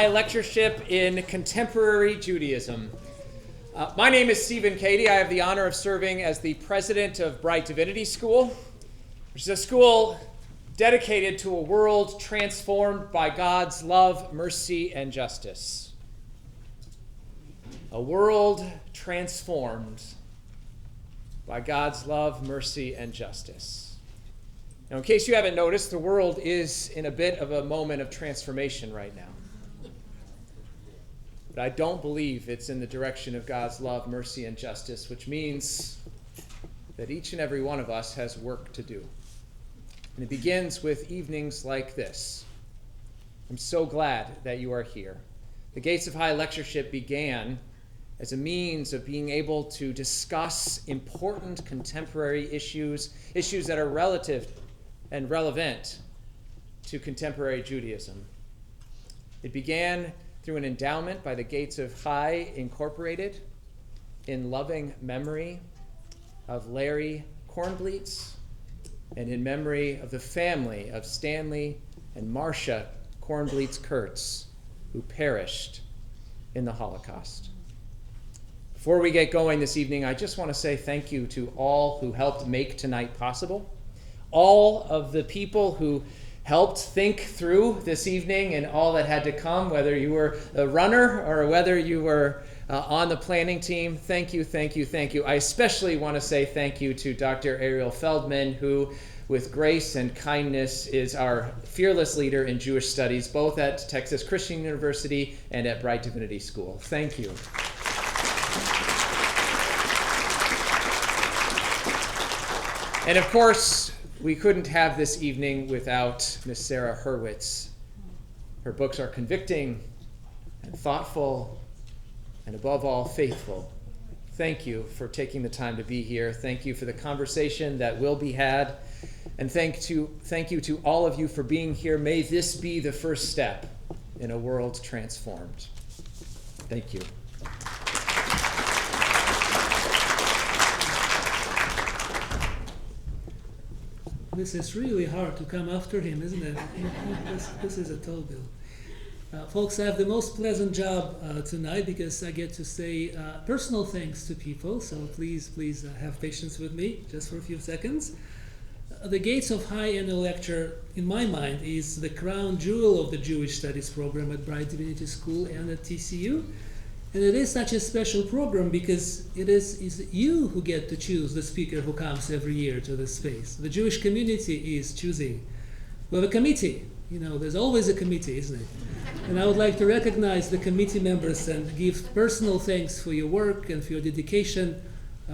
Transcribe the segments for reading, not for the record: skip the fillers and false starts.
My lectureship in contemporary Judaism. My name is Stephen Cady. I have the honor of serving as the president of Brite Divinity School, which is a school dedicated to a world transformed by God's love, mercy, and justice. A world transformed by God's love, mercy, and justice. Now, in case you haven't noticed, the world is in a bit of a moment of transformation right now. But I don't believe it's in the direction of God's love, mercy, and justice, which means that each and every one of us has work to do. And it begins with evenings like this. I'm so glad that you are here. The Gates of High Lectureship began as a means of being able to discuss important contemporary issues that are relative and relevant to contemporary Judaism. It began through an endowment by the Gates of High Incorporated in loving memory of Larry Kornbleets and in memory of the family of Stanley and Marcia Kornbleets Kurtz, who perished in the Holocaust. Before we get going this evening, I just want to say thank you to all who helped make tonight possible, all of the people who helped think through this evening and all that had to come, whether you were a runner or whether you were on the planning team. Thank you, thank you, thank you. I especially want to say thank you to Dr. Ariel Feldman, who, with grace and kindness, is our fearless leader in Jewish studies, both at Texas Christian University and at Brite Divinity School. Thank you. And of course, we couldn't have this evening without Miss Sarah Hurwitz. Her books are convicting and thoughtful and above all faithful. Thank you for taking the time to be here. Thank you for the conversation that will be had. And thank you to all of you for being here. May this be the first step in a world transformed. Thank you. This is really hard to come after him, isn't it? This is a tall bill. Folks, I have the most pleasant job tonight because I get to say personal thanks to people, so please have patience with me just for a few seconds. The Gates of High Annual Lecture, in my mind, is the crown jewel of the Jewish Studies program at Brite Divinity School and at TCU. And it is such a special program because it is you who get to choose the speaker who comes every year to this space. The Jewish community is choosing. We have a committee. You know, there's always a committee, isn't it? And I would like to recognize the committee members and give personal thanks for your work and for your dedication.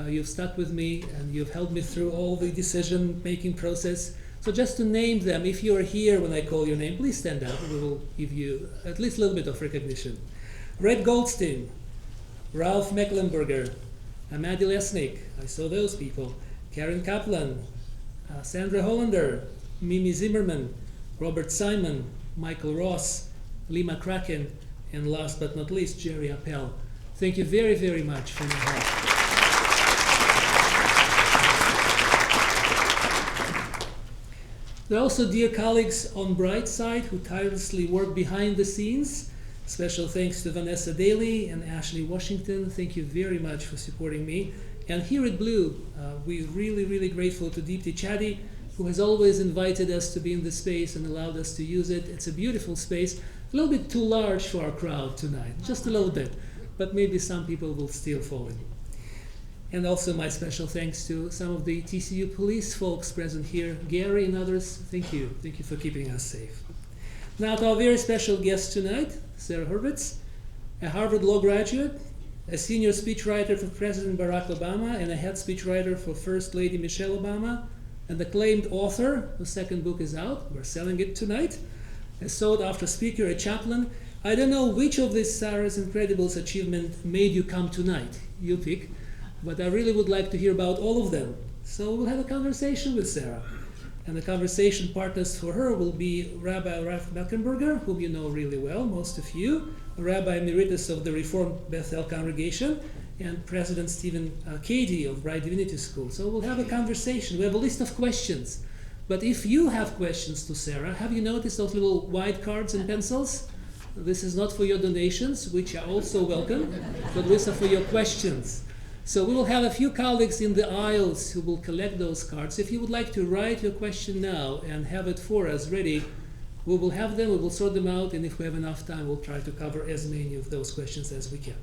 You've stuck with me and you've helped me through all the decision-making process. So just to name them, if you're here when I call your name, please stand up. We will give you at least a little bit of recognition. Red Goldstein, Ralph Mecklenburger, Amadi Lesnick, I saw those people, Karen Kaplan, Sandra Hollander, Mimi Zimmerman, Robert Simon, Michael Ross, Lima Kraken, and last but not least, Jerry Appel. Thank you very, very much for your help. There are also dear colleagues on Brite side who tirelessly work behind the scenes. Special thanks to Vanessa Daly and Ashley Washington. Thank you very much for supporting me. And here at Blue, we're really, really grateful to Deepti Chadi, who has always invited us to be in this space and allowed us to use it. It's a beautiful space, a little bit too large for our crowd tonight, just a little bit, but maybe some people will still fall in. And also my special thanks to some of the TCU police folks present here, Gary and others. Thank you for keeping us safe. Now to our very special guest tonight, Sarah Hurwitz, a Harvard Law graduate, a senior speechwriter for President Barack Obama and a head speechwriter for First Lady Michelle Obama, an acclaimed author whose second book is out. We're selling it tonight. A sought-after speaker, a chaplain. I don't know which of these Sarah's Incredibles achievement made you come tonight. You pick. But I really would like to hear about all of them. So we'll have a conversation with Sarah. And the conversation partners for her will be Rabbi Ralph Mecklenburger, whom you know really well, most of you, Rabbi Emeritus of the Reformed Bethel Congregation, and President Stephen Cady of Brite Divinity School. So we'll have a conversation. We have a list of questions. But if you have questions to Sarah, have you noticed those little white cards and pencils? This is not for your donations, which are also welcome, but these are for your questions. So we will have a few colleagues in the aisles who will collect those cards. If you would like to write your question now and have it for us ready, we will have them, we will sort them out, and if we have enough time, we'll try to cover as many of those questions as we can.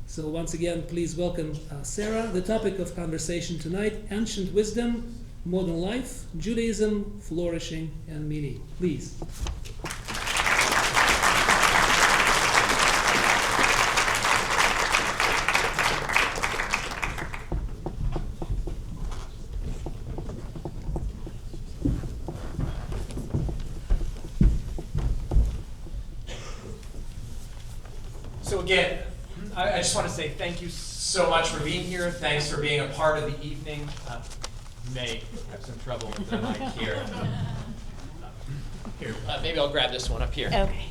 So once again, please welcome Sarah. The topic of conversation tonight, Ancient Wisdom, Modern Life, Judaism, Flourishing, and Meaning. Please. So again, I just want to say thank you so much for being here. Thanks for being a part of the evening. You may have some trouble with the mic here. Here, maybe I'll grab this one up here. Okay.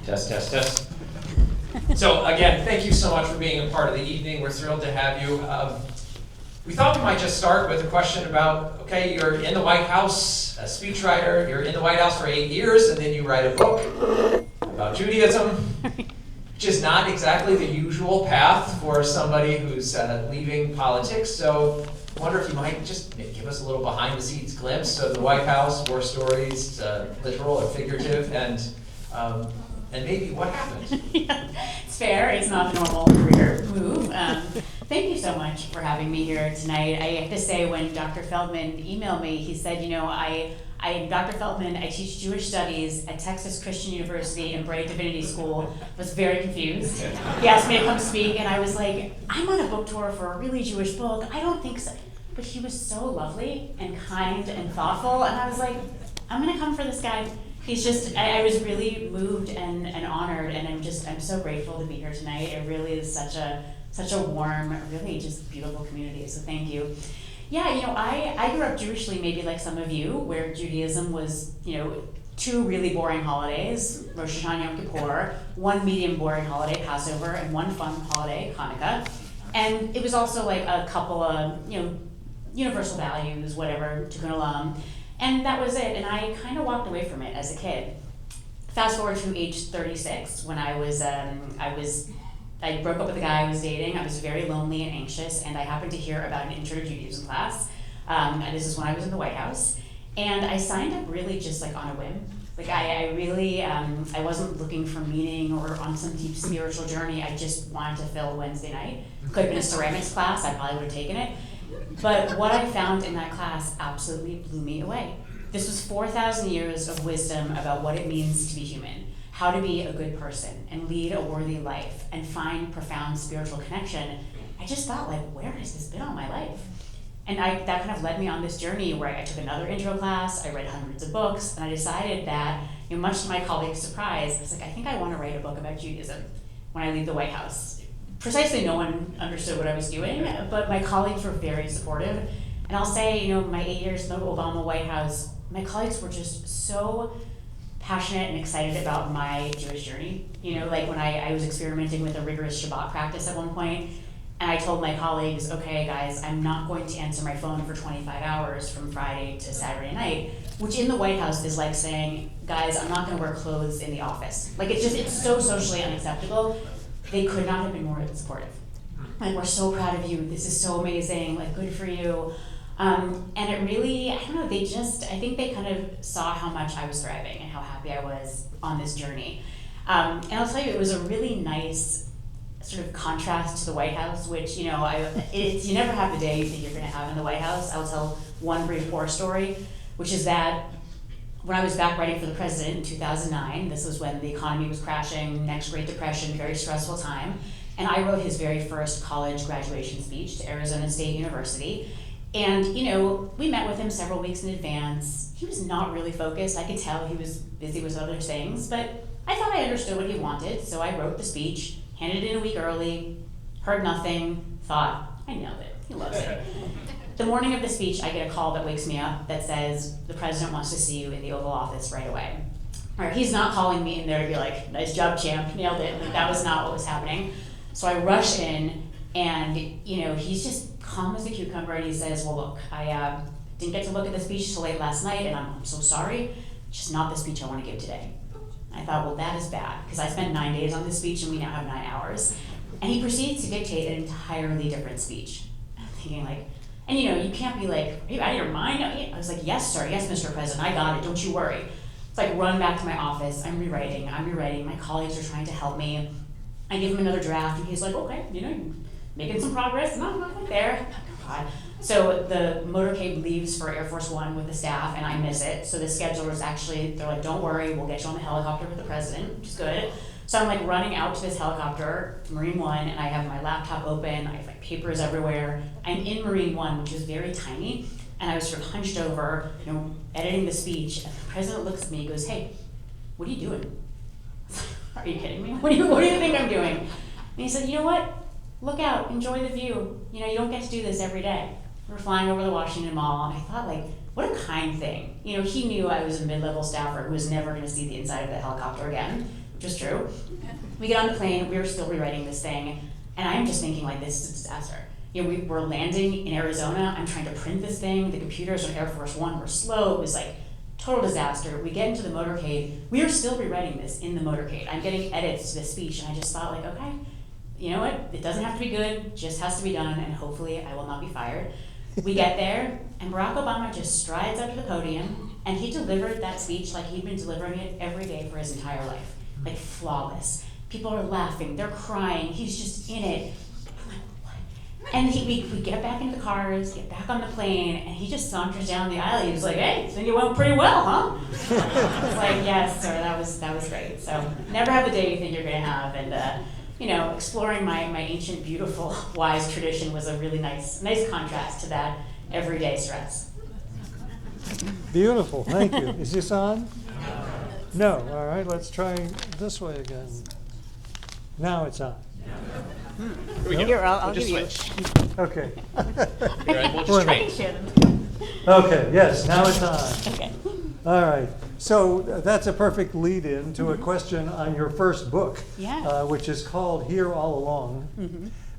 Test, test, test. So again, thank you so much for being a part of the evening. We're thrilled to have you. We thought we might just start with a question about, okay, you're in the White House, a speechwriter, you're in the White House for 8 years, and then you write a book about Judaism, which is not exactly the usual path for somebody who's leaving politics. So I wonder if you might just give us a little behind-the-scenes glimpse of the White House, war stories, literal or figurative, and maybe what happened. Yeah, it's fair. It's not the normal career move. Thank you so much for having me here tonight. I have to say, when Dr. Feldman emailed me, he said, you know, Dr. Feldman, I teach Jewish studies at Texas Christian University and Brite Divinity School. I was very confused. He asked me to come speak, and I was like, I'm on a book tour for a really Jewish book. I don't think so. But he was so lovely and kind and thoughtful, and I was like, I'm going to come for this guy. He's just, I was really moved and honored, and I'm so grateful to be here tonight. It really is such a warm, really just beautiful community, so thank you. Yeah, you know, I grew up Jewishly, maybe like some of you, where Judaism was, you know, 2 really boring holidays, Rosh Hashanah, Yom Kippur, 1 medium boring holiday, Passover, and 1 fun holiday, Hanukkah. And it was also like a couple of, you know, universal values, whatever, Tikkun Olam. And that was it, and I kind of walked away from it as a kid. Fast forward to age 36, when I broke up with the guy I was dating. I was very lonely and anxious, and I happened to hear about an Intro to Judaism class. And this is when I was in the White House, and I signed up really just like on a whim. Like I really, I wasn't looking for meaning or on some deep spiritual journey. I just wanted to fill Wednesday night. Could have been a ceramics class. I probably would have taken it. But what I found in that class absolutely blew me away. This was 4,000 years of wisdom about what it means to be human, how to be a good person and lead a worthy life and find profound spiritual connection. I just thought, like, where has this been all my life? And that kind of led me on this journey where I took another intro class, I read hundreds of books, and I decided that, you know, much to my colleagues' surprise, I was like, I think I want to write a book about Judaism when I leave the White House. Precisely, no one understood what I was doing, but my colleagues were very supportive. And I'll say, you know, my 8 years in the Obama White House, my colleagues were just so passionate and excited about my Jewish journey. You know, like when I was experimenting with a rigorous Shabbat practice at one point, and I told my colleagues, okay guys, I'm not going to answer my phone for 25 hours from Friday to Saturday night, which in the White House is like saying, guys, I'm not gonna wear clothes in the office. Like it's so socially unacceptable. They could not have been more supportive. Like, we're so proud of you, this is so amazing, like good for you. And it really, I don't know, I think they kind of saw how much I was thriving and how happy I was on this journey. And I'll tell you, it was a really nice sort of contrast to the White House, which, you know, you never have the day you think you're gonna have in the White House. I'll tell one brief war story, which is that when I was back writing for the president in 2009, this was when the economy was crashing, next Great Depression, very stressful time, and I wrote his very first college graduation speech to Arizona State University. And, you know, we met with him several weeks in advance. He was not really focused. I could tell he was busy with other things, but I thought I understood what he wanted, so I wrote the speech, handed it in a week early, heard nothing, thought, I nailed it, he loves it. The morning of the speech, I get a call that wakes me up that says, the president wants to see you in the Oval Office right away. Or he's not calling me in there to be like, nice job, champ, nailed it. Like, that was not what was happening. So I rush in, and, you know, he's just calm as a cucumber, and he says, well, look, didn't get to look at the speech till late last night, and I'm so sorry. It's just not the speech I want to give today. I thought, well, that is bad, because I spent 9 days on this speech, and we now have 9 hours. And he proceeds to dictate an entirely different speech. I'm thinking like, and you can't be like, are you out of your mind? I was like, yes, sir, yes, Mr. President, I got it, don't you worry. It's like, run back to my office, I'm rewriting, my colleagues are trying to help me. I give him another draft, and he's like, okay, you're making some progress, not quite there. Oh, God. So the motorcade leaves for Air Force One with the staff, and I miss it. So the scheduler is actually, they're like, don't worry, we'll get you on the helicopter with the president, which is good. So I'm like running out to this helicopter, Marine One, and I have my laptop open, I have like papers everywhere. I'm in Marine One, which is very tiny, and I was sort of hunched over, editing the speech, and the president looks at me and goes, hey, what are you doing? Are you kidding me? What do you think I'm doing? And he said, you know what? Look out, enjoy the view. You don't get to do this every day. We're flying over the Washington Mall, and I thought, like, what a kind thing. He knew I was a mid-level staffer who was never gonna see the inside of the helicopter again, which is true. We get on the plane, we were still rewriting this thing, and I'm just thinking, like, this is a disaster. We were landing in Arizona, I'm trying to print this thing, the computers on Air Force One were slow, it was like, total disaster. We get into the motorcade, we are still rewriting this in the motorcade. I'm getting edits to this speech, and I just thought, like, okay, you know what, it doesn't have to be good, just has to be done, and hopefully I will not be fired. We get there, and Barack Obama just strides up to the podium, and he delivered that speech like he'd been delivering it every day for his entire life. Like, flawless. People are laughing, they're crying, he's just in it. I'm like, what? And we get back into the cars, get back on the plane, and he just saunters down the aisle. He was like, hey, think it went pretty well, huh? I was like, yes, sir, that was great. So, never have the day you think you're gonna have, and exploring my ancient, beautiful, wise tradition was a really nice contrast to that everyday stress. Beautiful, thank you. Is this on? No, all right, let's try this way again. Now it's on. Here we go. Here, I'll We'll give you. just Okay. Here, and we'll just trade. Shannon. Okay, yes, now it's on. Okay. All right, so that's a perfect lead-in to a question on your first book, Yeah. which is called Here All Along,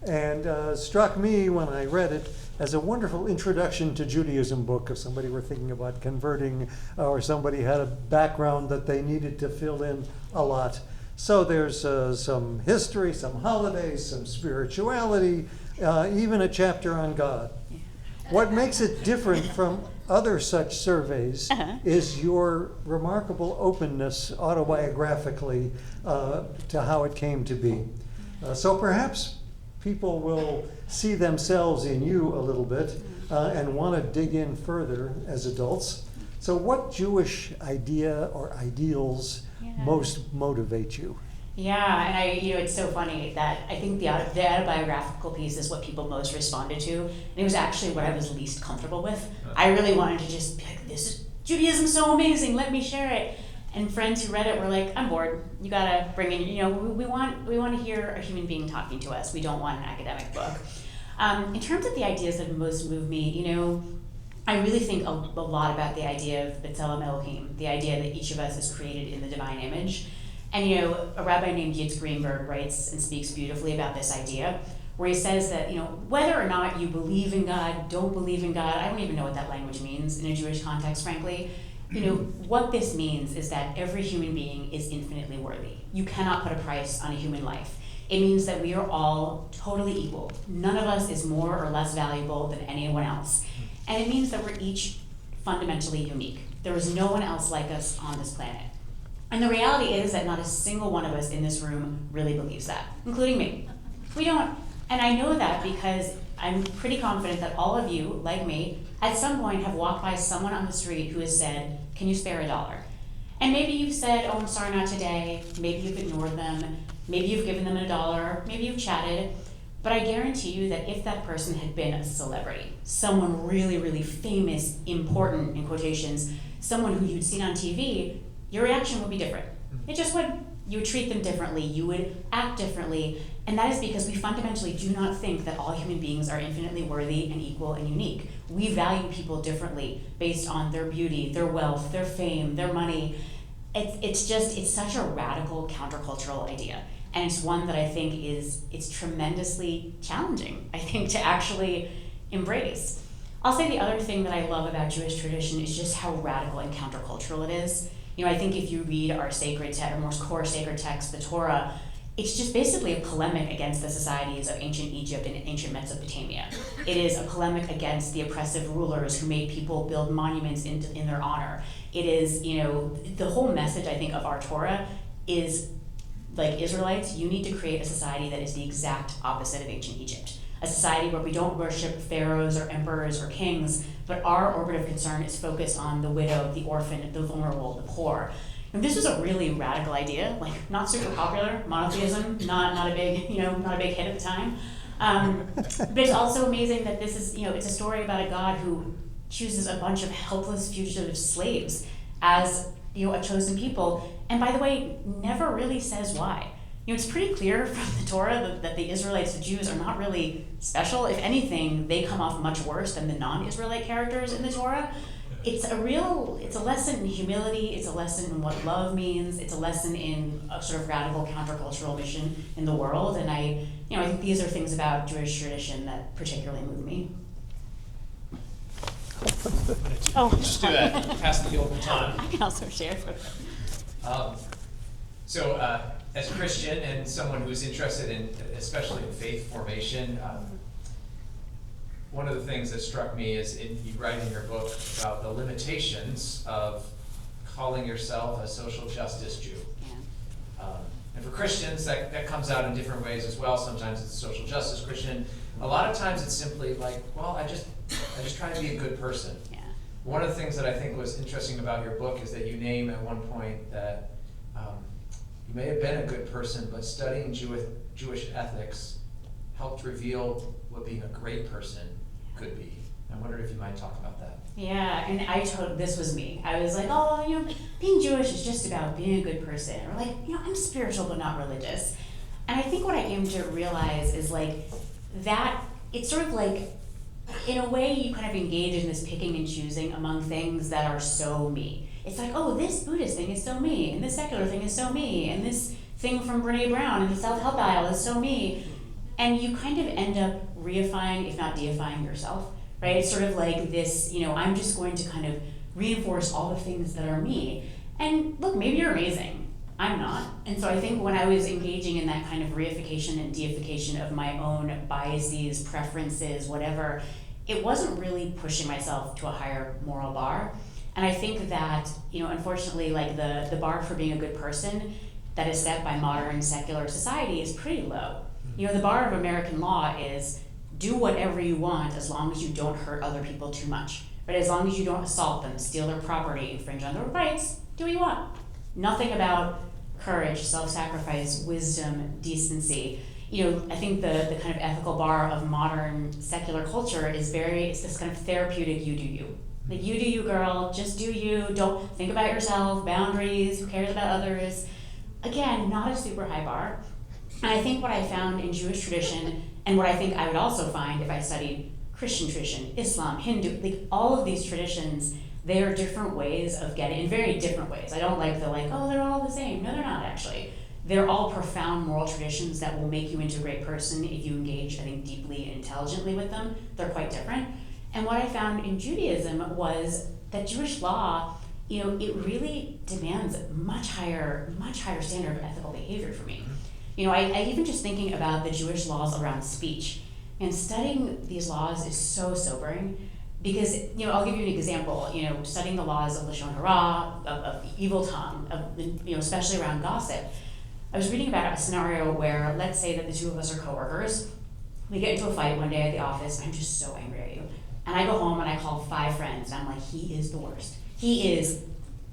and struck me when I read it as a wonderful introduction to Judaism book if somebody were thinking about converting or somebody had a background that they needed to fill in a lot. So there's some history, some holidays, some spirituality, even a chapter on God. What makes it different from other such surveys is your remarkable openness autobiographically to how it came to be. So perhaps people will see themselves in you a little bit and want to dig in further as adults. So what Jewish idea or ideals most motivate you? Yeah, and it's so funny that I think the autobiographical piece is what people most responded to, and it was actually what I was least comfortable with. I really wanted to just be like, this is Judaism, so amazing, let me share it. And friends who read it were like, I'm bored. You gotta bring in, we want to hear a human being talking to us. We don't want an academic book. In terms of the ideas that most move me, I really think a lot about the idea of B'Tselem Elohim, the idea that each of us is created in the divine image. And a rabbi named Yitzhak Greenberg writes and speaks beautifully about this idea, where he says that, whether or not you believe in God, don't believe in God, I don't even know what that language means in a Jewish context, frankly. What this means is that every human being is infinitely worthy. You cannot put a price on a human life. It means that we are all totally equal. None of us is more or less valuable than anyone else. And it means that we're each fundamentally unique. There is no one else like us on this planet. And the reality is that not a single one of us in this room really believes that, including me. We don't. And I know that because I'm pretty confident that all of you, like me, at some point have walked by someone on the street who has said, can you spare $1? And maybe you've said, oh, I'm sorry, not today. Maybe you've ignored them. Maybe you've given them $1. Maybe you've chatted. But I guarantee you that if that person had been a celebrity, someone really, really famous, important, in quotations, someone who you'd seen on TV, your reaction would be different. It just would. You would treat them differently. You would act differently. And that is because we fundamentally do not think that all human beings are infinitely worthy and equal and unique. We value people differently based on their beauty, their wealth, their fame, their money. It's such a radical countercultural idea. And it's one that I think it's tremendously challenging, I think, to actually embrace. I'll say the other thing that I love about Jewish tradition is just how radical and countercultural it is. I think if you read our sacred text, our most core sacred text, the Torah, it's just basically a polemic against the societies of ancient Egypt and ancient Mesopotamia. It is a polemic against the oppressive rulers who made people build monuments in their honor. It is, the whole message, I think, of our Torah is, like Israelites, you need to create a society that is the exact opposite of ancient Egypt. A society where we don't worship pharaohs or emperors or kings, but our orbit of concern is focused on the widow, the orphan, the vulnerable, the poor. And this was a really radical idea, like not super popular. Monotheism, not a big, not a big hit at the time. But it's also amazing that this is, it's a story about a God who chooses a bunch of helpless fugitive slaves as, a chosen people. And by the way, never really says why. It's pretty clear from the Torah that the Israelites, the Jews, are not really special. If anything, they come off much worse than the non-Israelite characters in the Torah. It's a lesson in humility, it's a lesson in what love means, it's a lesson in a sort of radical countercultural mission in the world, and I think these are things about Jewish tradition that particularly move me. Just do that. Pass the old baton. I can also share. So, as a Christian and someone who's interested in, especially in faith formation, one of the things that struck me is you write in your book about the limitations of calling yourself a social justice Jew. Yeah. And for Christians, that comes out in different ways as well. Sometimes it's a social justice Christian. A lot of times it's simply like, well, I just try to be a good person. Yeah. One of the things that I think was interesting about your book is that you name at one point that you may have been a good person, but studying Jewish ethics helped reveal what being a great person could be. I wondered if you might talk about that. Yeah, and this was me. I was like, being Jewish is just about being a good person. Or like, I'm spiritual but not religious. And I think what I came to realize is like that, it's sort of like, in a way you kind of engage in this picking and choosing among things that are so me. It's like, this Buddhist thing is so me, and this secular thing is so me, and this thing from Brene Brown in the self-help aisle is so me. And you kind of end up reifying, if not deifying yourself, right? It's sort of like this, I'm just going to kind of reinforce all the things that are me. And look, maybe you're amazing. I'm not. And so I think when I was engaging in that kind of reification and deification of my own biases, preferences, whatever, it wasn't really pushing myself to a higher moral bar. And I think that, unfortunately, like the bar for being a good person that is set by modern secular society is pretty low. The bar of American law is do whatever you want as long as you don't hurt other people too much. Right? As long as you don't assault them, steal their property, infringe on their rights, do what you want. Nothing about courage, self-sacrifice, wisdom, decency. I think the kind of ethical bar of modern secular culture is it's this kind of therapeutic you do you. Like, you do you, girl, just do you, don't think about yourself, boundaries, who cares about others. Again, not a super high bar. And I think what I found in Jewish tradition, and what I think I would also find if I studied Christian tradition, Islam, Hindu, like all of these traditions, they are different ways of getting, in very different ways. I don't like they're all the same. No, they're not actually. They're all profound moral traditions that will make you into a great person if you engage, I think, deeply and intelligently with them. They're quite different. And what I found in Judaism was that Jewish law, it really demands a much higher standard of ethical behavior for me. I even just thinking about the Jewish laws around speech, and studying these laws is so sobering because, I'll give you an example, studying the laws of Lashon Hara, of evil tongue, of, especially around gossip. I was reading about a scenario where, let's say that the two of us are coworkers, we get into a fight one day at the office, I'm just so angry at you. And I go home and I call 5 friends, and I'm like, he is the worst. He is,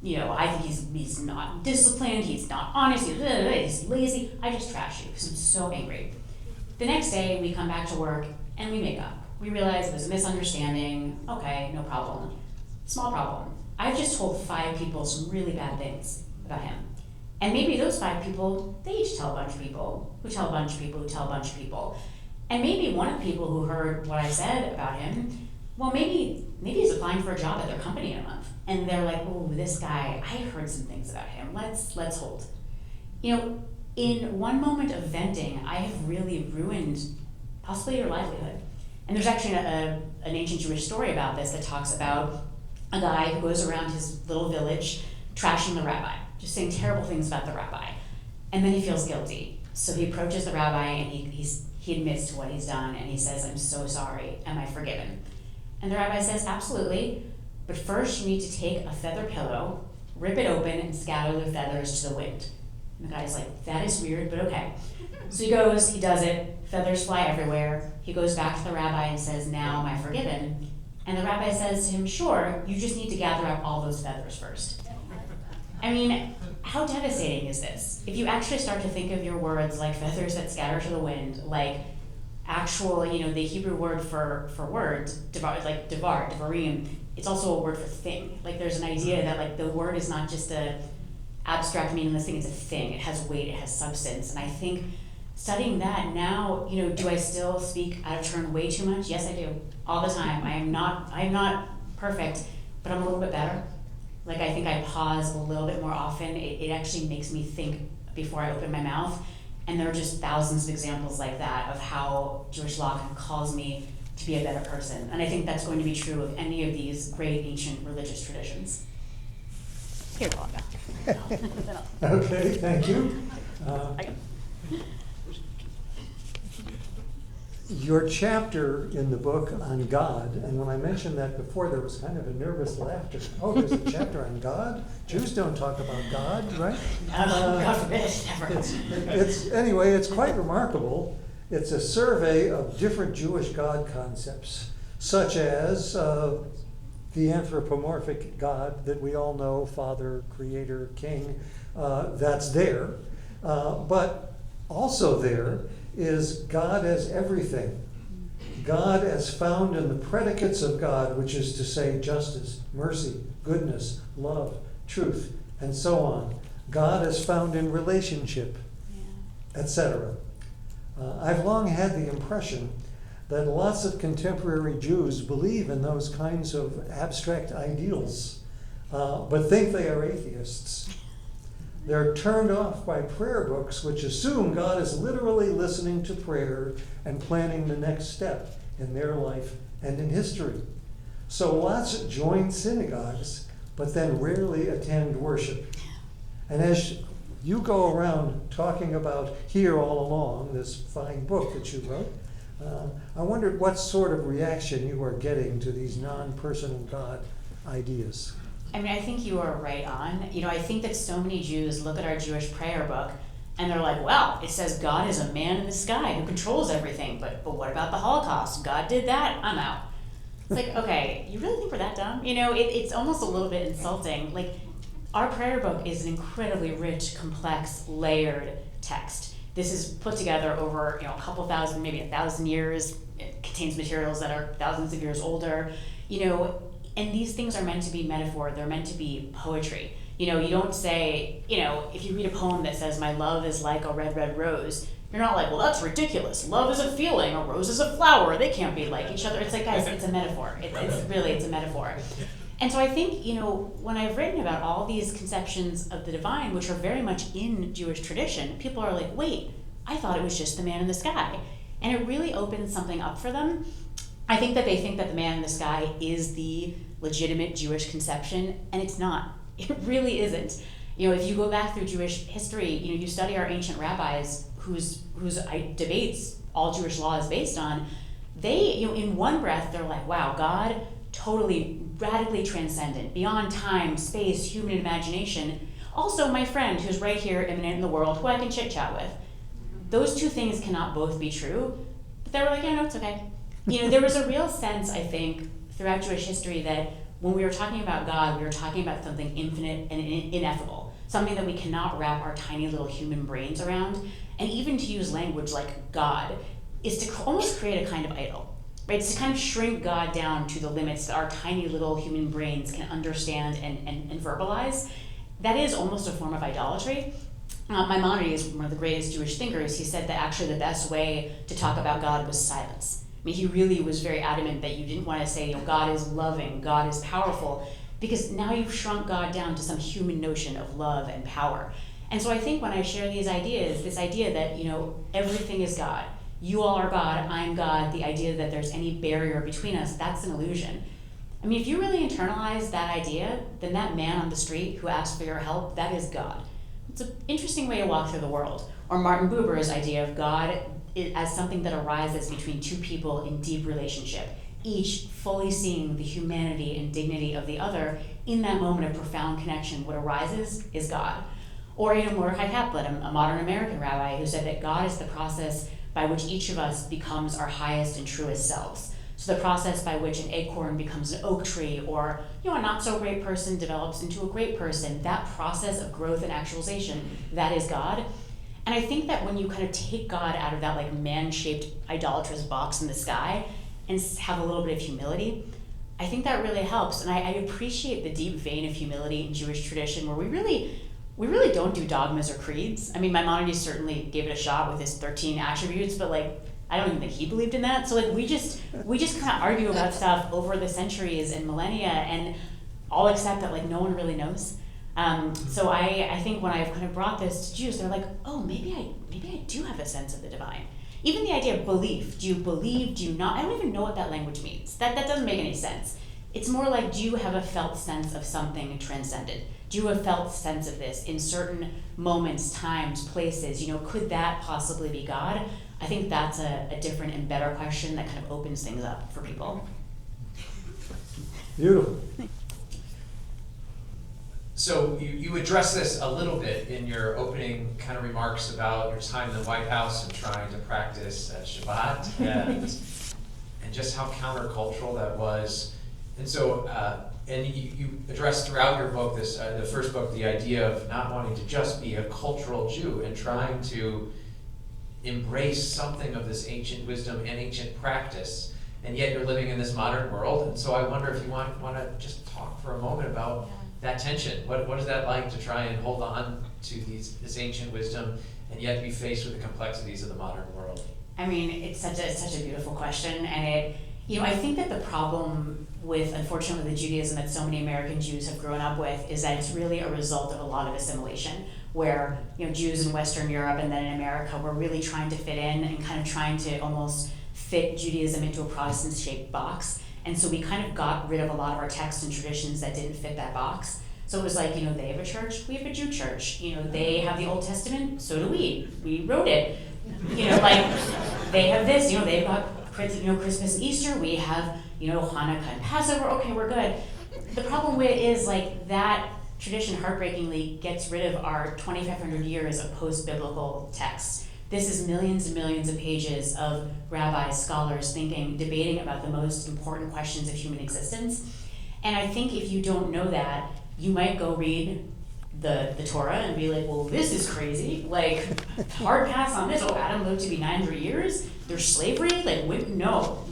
I think he's not disciplined, he's not honest, he's lazy. I just trash you because I'm so angry. The next day, we come back to work and we make up. We realize it was a misunderstanding. Okay, no problem. Small problem. I've just told 5 people some really bad things about him. And maybe those 5 people, they each tell a bunch of people, who tell a bunch of people, who tell a bunch of people. And maybe one of the people who heard what I said about him, well, maybe he's applying for a job at their company in a month. And they're like, oh, this guy, I heard some things about him. Let's hold. In one moment of venting, I have really ruined possibly your livelihood. And there's actually an ancient Jewish story about this that talks about a guy who goes around his little village trashing the rabbi, just saying terrible things about the rabbi. And then he feels guilty. So he approaches the rabbi and he admits to what he's done and he says, "I'm so sorry, am I forgiven?" And the rabbi says, "Absolutely, but first you need to take a feather pillow, rip it open, and scatter the feathers to the wind." And the guy's like, "That is weird, but okay." So he goes, he does it, feathers fly everywhere. He goes back to the rabbi and says, "Now am I forgiven?" And the rabbi says to him, "Sure, you just need to gather up all those feathers first." I mean, how devastating is this? If you actually start to think of your words like feathers that scatter to the wind, like actual, the Hebrew word for words, devarim, it's also a word for thing. Like there's an idea that like the word is not just a abstract meaningless thing, it's a thing. It has weight, it has substance. And I think studying that now, do I still speak out of turn way too much? Yes, I do. All the time. I am not perfect, but I'm a little bit better. Like I think I pause a little bit more often. It actually makes me think before I open my mouth. And there are just thousands of examples like that of how Jewish law kind of calls me to be a better person. And I think that's going to be true of any of these great ancient religious traditions. Here, Olga. Okay, thank you. Your chapter in the book on God, and when I mentioned that before, there was kind of a nervous laughter. Oh, there's a chapter on God? Jews don't talk about God, right? God forbid, never. Anyway, it's quite remarkable. It's a survey of different Jewish God concepts, such as the anthropomorphic God that we all know, Father, Creator, King, that's there. But also there is God as everything. God as found in the predicates of God, which is to say justice, mercy, goodness, love, truth, and so on. God as found in relationship, etc. I've long had the impression that lots of contemporary Jews believe in those kinds of abstract ideals, but think they are atheists. They're turned off by prayer books which assume God is literally listening to prayer and planning the next step in their life and in history. So lots join synagogues, but then rarely attend worship. And as you go around talking about Here All Along, this fine book that you wrote, I wondered what sort of reaction you are getting to these non-personal God ideas. I mean, I think you are right on. I think that so many Jews look at our Jewish prayer book and they're like, well, it says God is a man in the sky who controls everything, but what about the Holocaust? God did that, I'm out. It's like, okay, you really think we're that dumb? It's almost a little bit insulting. Like, our prayer book is an incredibly rich, complex, layered text. This is put together over a couple thousand, maybe 1,000 years. It contains materials that are thousands of years older. And these things are meant to be metaphor. They're meant to be poetry. You don't say, if you read a poem that says, "My love is like a red, red rose," you're not like, well, that's ridiculous. Love is a feeling. A rose is a flower. They can't be like each other. It's like, guys, it's a metaphor. It's a metaphor. And so I think, when I've written about all these conceptions of the divine, which are very much in Jewish tradition, people are like, wait, I thought it was just the man in the sky. And it really opens something up for them. I think that they think that the man in the sky is the legitimate Jewish conception, and it's not. It really isn't. If you go back through Jewish history, you study our ancient rabbis whose debates all Jewish law is based on, they, in one breath, they're like, wow, God, totally, radically transcendent, beyond time, space, human imagination. Also my friend who's right here, immanent in the world, who I can chit-chat with. Those two things cannot both be true. But they were like, yeah, no, it's okay. There was a real sense, I think, throughout Jewish history that when we were talking about God, we were talking about something infinite and ineffable, something that we cannot wrap our tiny little human brains around. And even to use language like God is to almost create a kind of idol, right? It's to kind of shrink God down to the limits that our tiny little human brains can understand and verbalize. That is almost a form of idolatry. Maimonides, one of the greatest Jewish thinkers, he said that actually the best way to talk about God was silence. I mean, he really was very adamant that you didn't want to say, God is loving, God is powerful, because now you've shrunk God down to some human notion of love and power. And so I think when I share these ideas, this idea that, everything is God, you all are God, I'm God, the idea that there's any barrier between us, that's an illusion. I mean, if you really internalize that idea, then that man on the street who asks for your help, that is God. It's an interesting way to walk through the world. Or Martin Buber's idea of God as something that arises between two people in deep relationship, each fully seeing the humanity and dignity of the other. In that moment of profound connection, what arises is God. Or Mordecai Kaplan, a modern American rabbi, who said that God is the process by which each of us becomes our highest and truest selves. So the process by which an acorn becomes an oak tree, or a not so great person develops into a great person, that process of growth and actualization, that is God. And I think that when you kind of take God out of that like man-shaped idolatrous box in the sky and have a little bit of humility, I think that really helps. And I appreciate the deep vein of humility in Jewish tradition, where we really don't do dogmas or creeds. I mean, Maimonides certainly gave it a shot with his 13 attributes, but like, I don't even think he believed in that. So like, we just kind of argue about stuff over the centuries and millennia, and all accept that like no one really knows. So I think when I've kind of brought this to Jews, they're like, oh, maybe I do have a sense of the divine. Even the idea of belief, do you believe, do you not? I don't even know what that language means. That doesn't make any sense. It's more like, do you have a felt sense of something transcended? Do you have a felt sense of this in certain moments, times, places? Could that possibly be God? I think that's a different and better question that kind of opens things up for people. Beautiful. So you address this a little bit in your opening kind of remarks about your time in the White House and trying to practice Shabbat and just how countercultural that was. And so, and you address throughout your book, the first book, the idea of not wanting to just be a cultural Jew and trying to embrace something of this ancient wisdom and ancient practice, and yet you're living in this modern world. And so I wonder if you want to just talk for a moment about that tension. What is that like to try and hold on to this ancient wisdom and yet be faced with the complexities of the modern world? I mean, it's such a beautiful question, and I think that the problem with, unfortunately, the Judaism that so many American Jews have grown up with is that it's really a result of a lot of assimilation, where Jews in Western Europe and then in America were really trying to fit in and kind of trying to almost fit Judaism into a Protestant-shaped box. And so we kind of got rid of a lot of our texts and traditions that didn't fit that box. So it was like, they have a church, we have a Jew church. They have the Old Testament, so do we. We wrote it. Like, they have this, they've got Christmas and Easter, we have, Hanukkah and Passover, okay, we're good. The problem with it is, like, that tradition heartbreakingly gets rid of our 2,500 years of post-biblical texts. This is millions and millions of pages of rabbis, scholars thinking, debating about the most important questions of human existence. And I think if you don't know that, you might go read the Torah and be like, well, this is crazy. Like, hard pass on this. Oh, Adam lived to be 900 years. There's slavery. Like, no.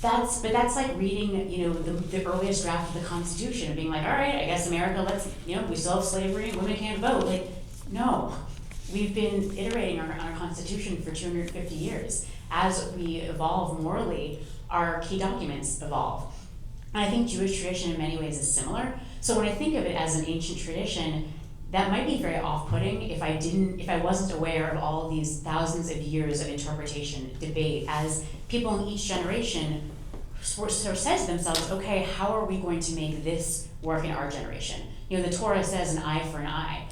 That's like reading, the earliest draft of the Constitution and being like, all right, I guess America, we still have slavery. Women can't vote. Like, no. We've been iterating our Constitution for 250 years. As we evolve morally, our key documents evolve. And I think Jewish tradition in many ways is similar. So when I think of it as an ancient tradition, that might be very off-putting if I wasn't aware of all these thousands of years of interpretation, debate, as people in each generation sort of said to themselves, okay, how are we going to make this work in our generation? The Torah says an eye for an eye.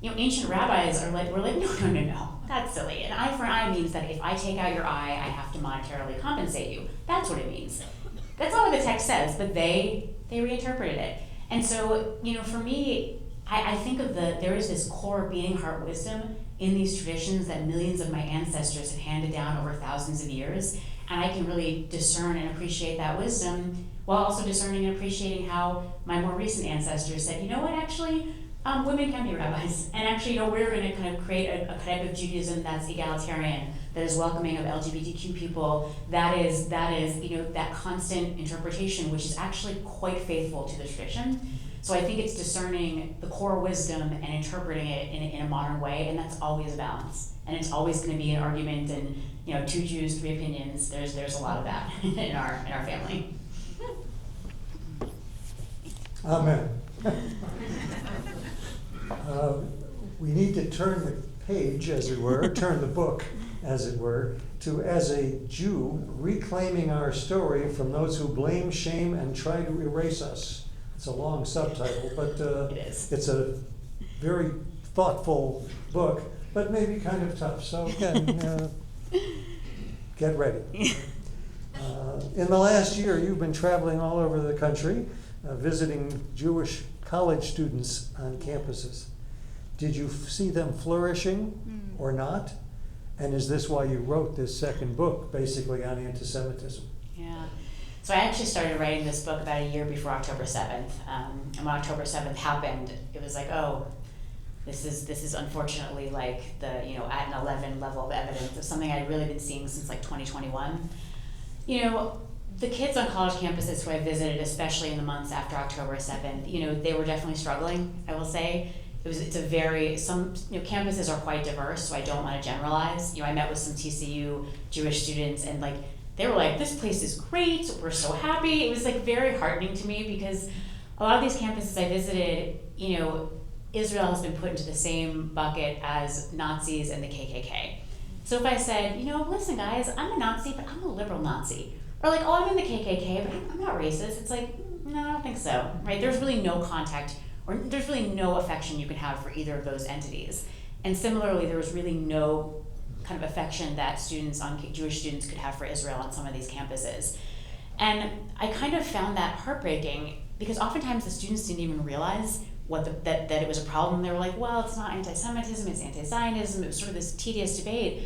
Ancient rabbis we're like, no, that's silly. An eye for an eye means that if I take out your eye, I have to monetarily compensate you. That's what it means. That's not what the text says, but they reinterpreted it. And so, for me, I think of there is this core beating heart wisdom in these traditions that millions of my ancestors have handed down over thousands of years. And I can really discern and appreciate that wisdom while also discerning and appreciating how my more recent ancestors said, you know what, actually, women can be rabbis. And actually, we're going to kind of create a type of Judaism that's egalitarian, that is welcoming of LGBTQ people, that is that constant interpretation, which is actually quite faithful to the tradition. So I think it's discerning the core wisdom and interpreting it in a modern way, and that's always a balance. And it's always going to be an argument, and 2 Jews, 3 opinions. There's a lot of that in our family. Amen. We need to turn the page, as it were, turn the book, as it were, to As a Jew, Reclaiming Our Story from Those Who Blame, Shame, and Try to Erase Us. It's a long subtitle, but It is. it's a very thoughtful book, but maybe kind of tough. So again, get ready. In the last year, you've been traveling all over the country, visiting Jewish college students on campuses. Did you see them flourishing or not? And is this why you wrote this second book, basically on anti-Semitism? Yeah. So I actually started writing this book about a year before October 7th. And when October 7th happened, it was like, oh, this is unfortunately like the, at an 11 level of evidence of something I'd really been seeing since like 2021. The kids on college campuses who I visited, especially in the months after October 7th, they were definitely struggling, I will say. Some campuses are quite diverse, so I don't want to generalize. I met with some TCU Jewish students, and they were like, this place is great, we're so happy. It was very heartening to me, because a lot of these campuses I visited, Israel has been put into the same bucket as Nazis and the KKK. So if I said, listen guys, I'm a Nazi, but I'm a liberal Nazi. Or oh, I'm in the KKK, but I'm not racist. It's no, I don't think so, right? There's really no contact, or there's really no affection you can have for either of those entities. And similarly, there was really no kind of affection that Jewish students could have for Israel on some of these campuses. And I kind of found that heartbreaking, because oftentimes the students didn't even realize that it was a problem. They were like, well, it's not anti-Semitism, it's anti-Zionism. It was sort of this tedious debate.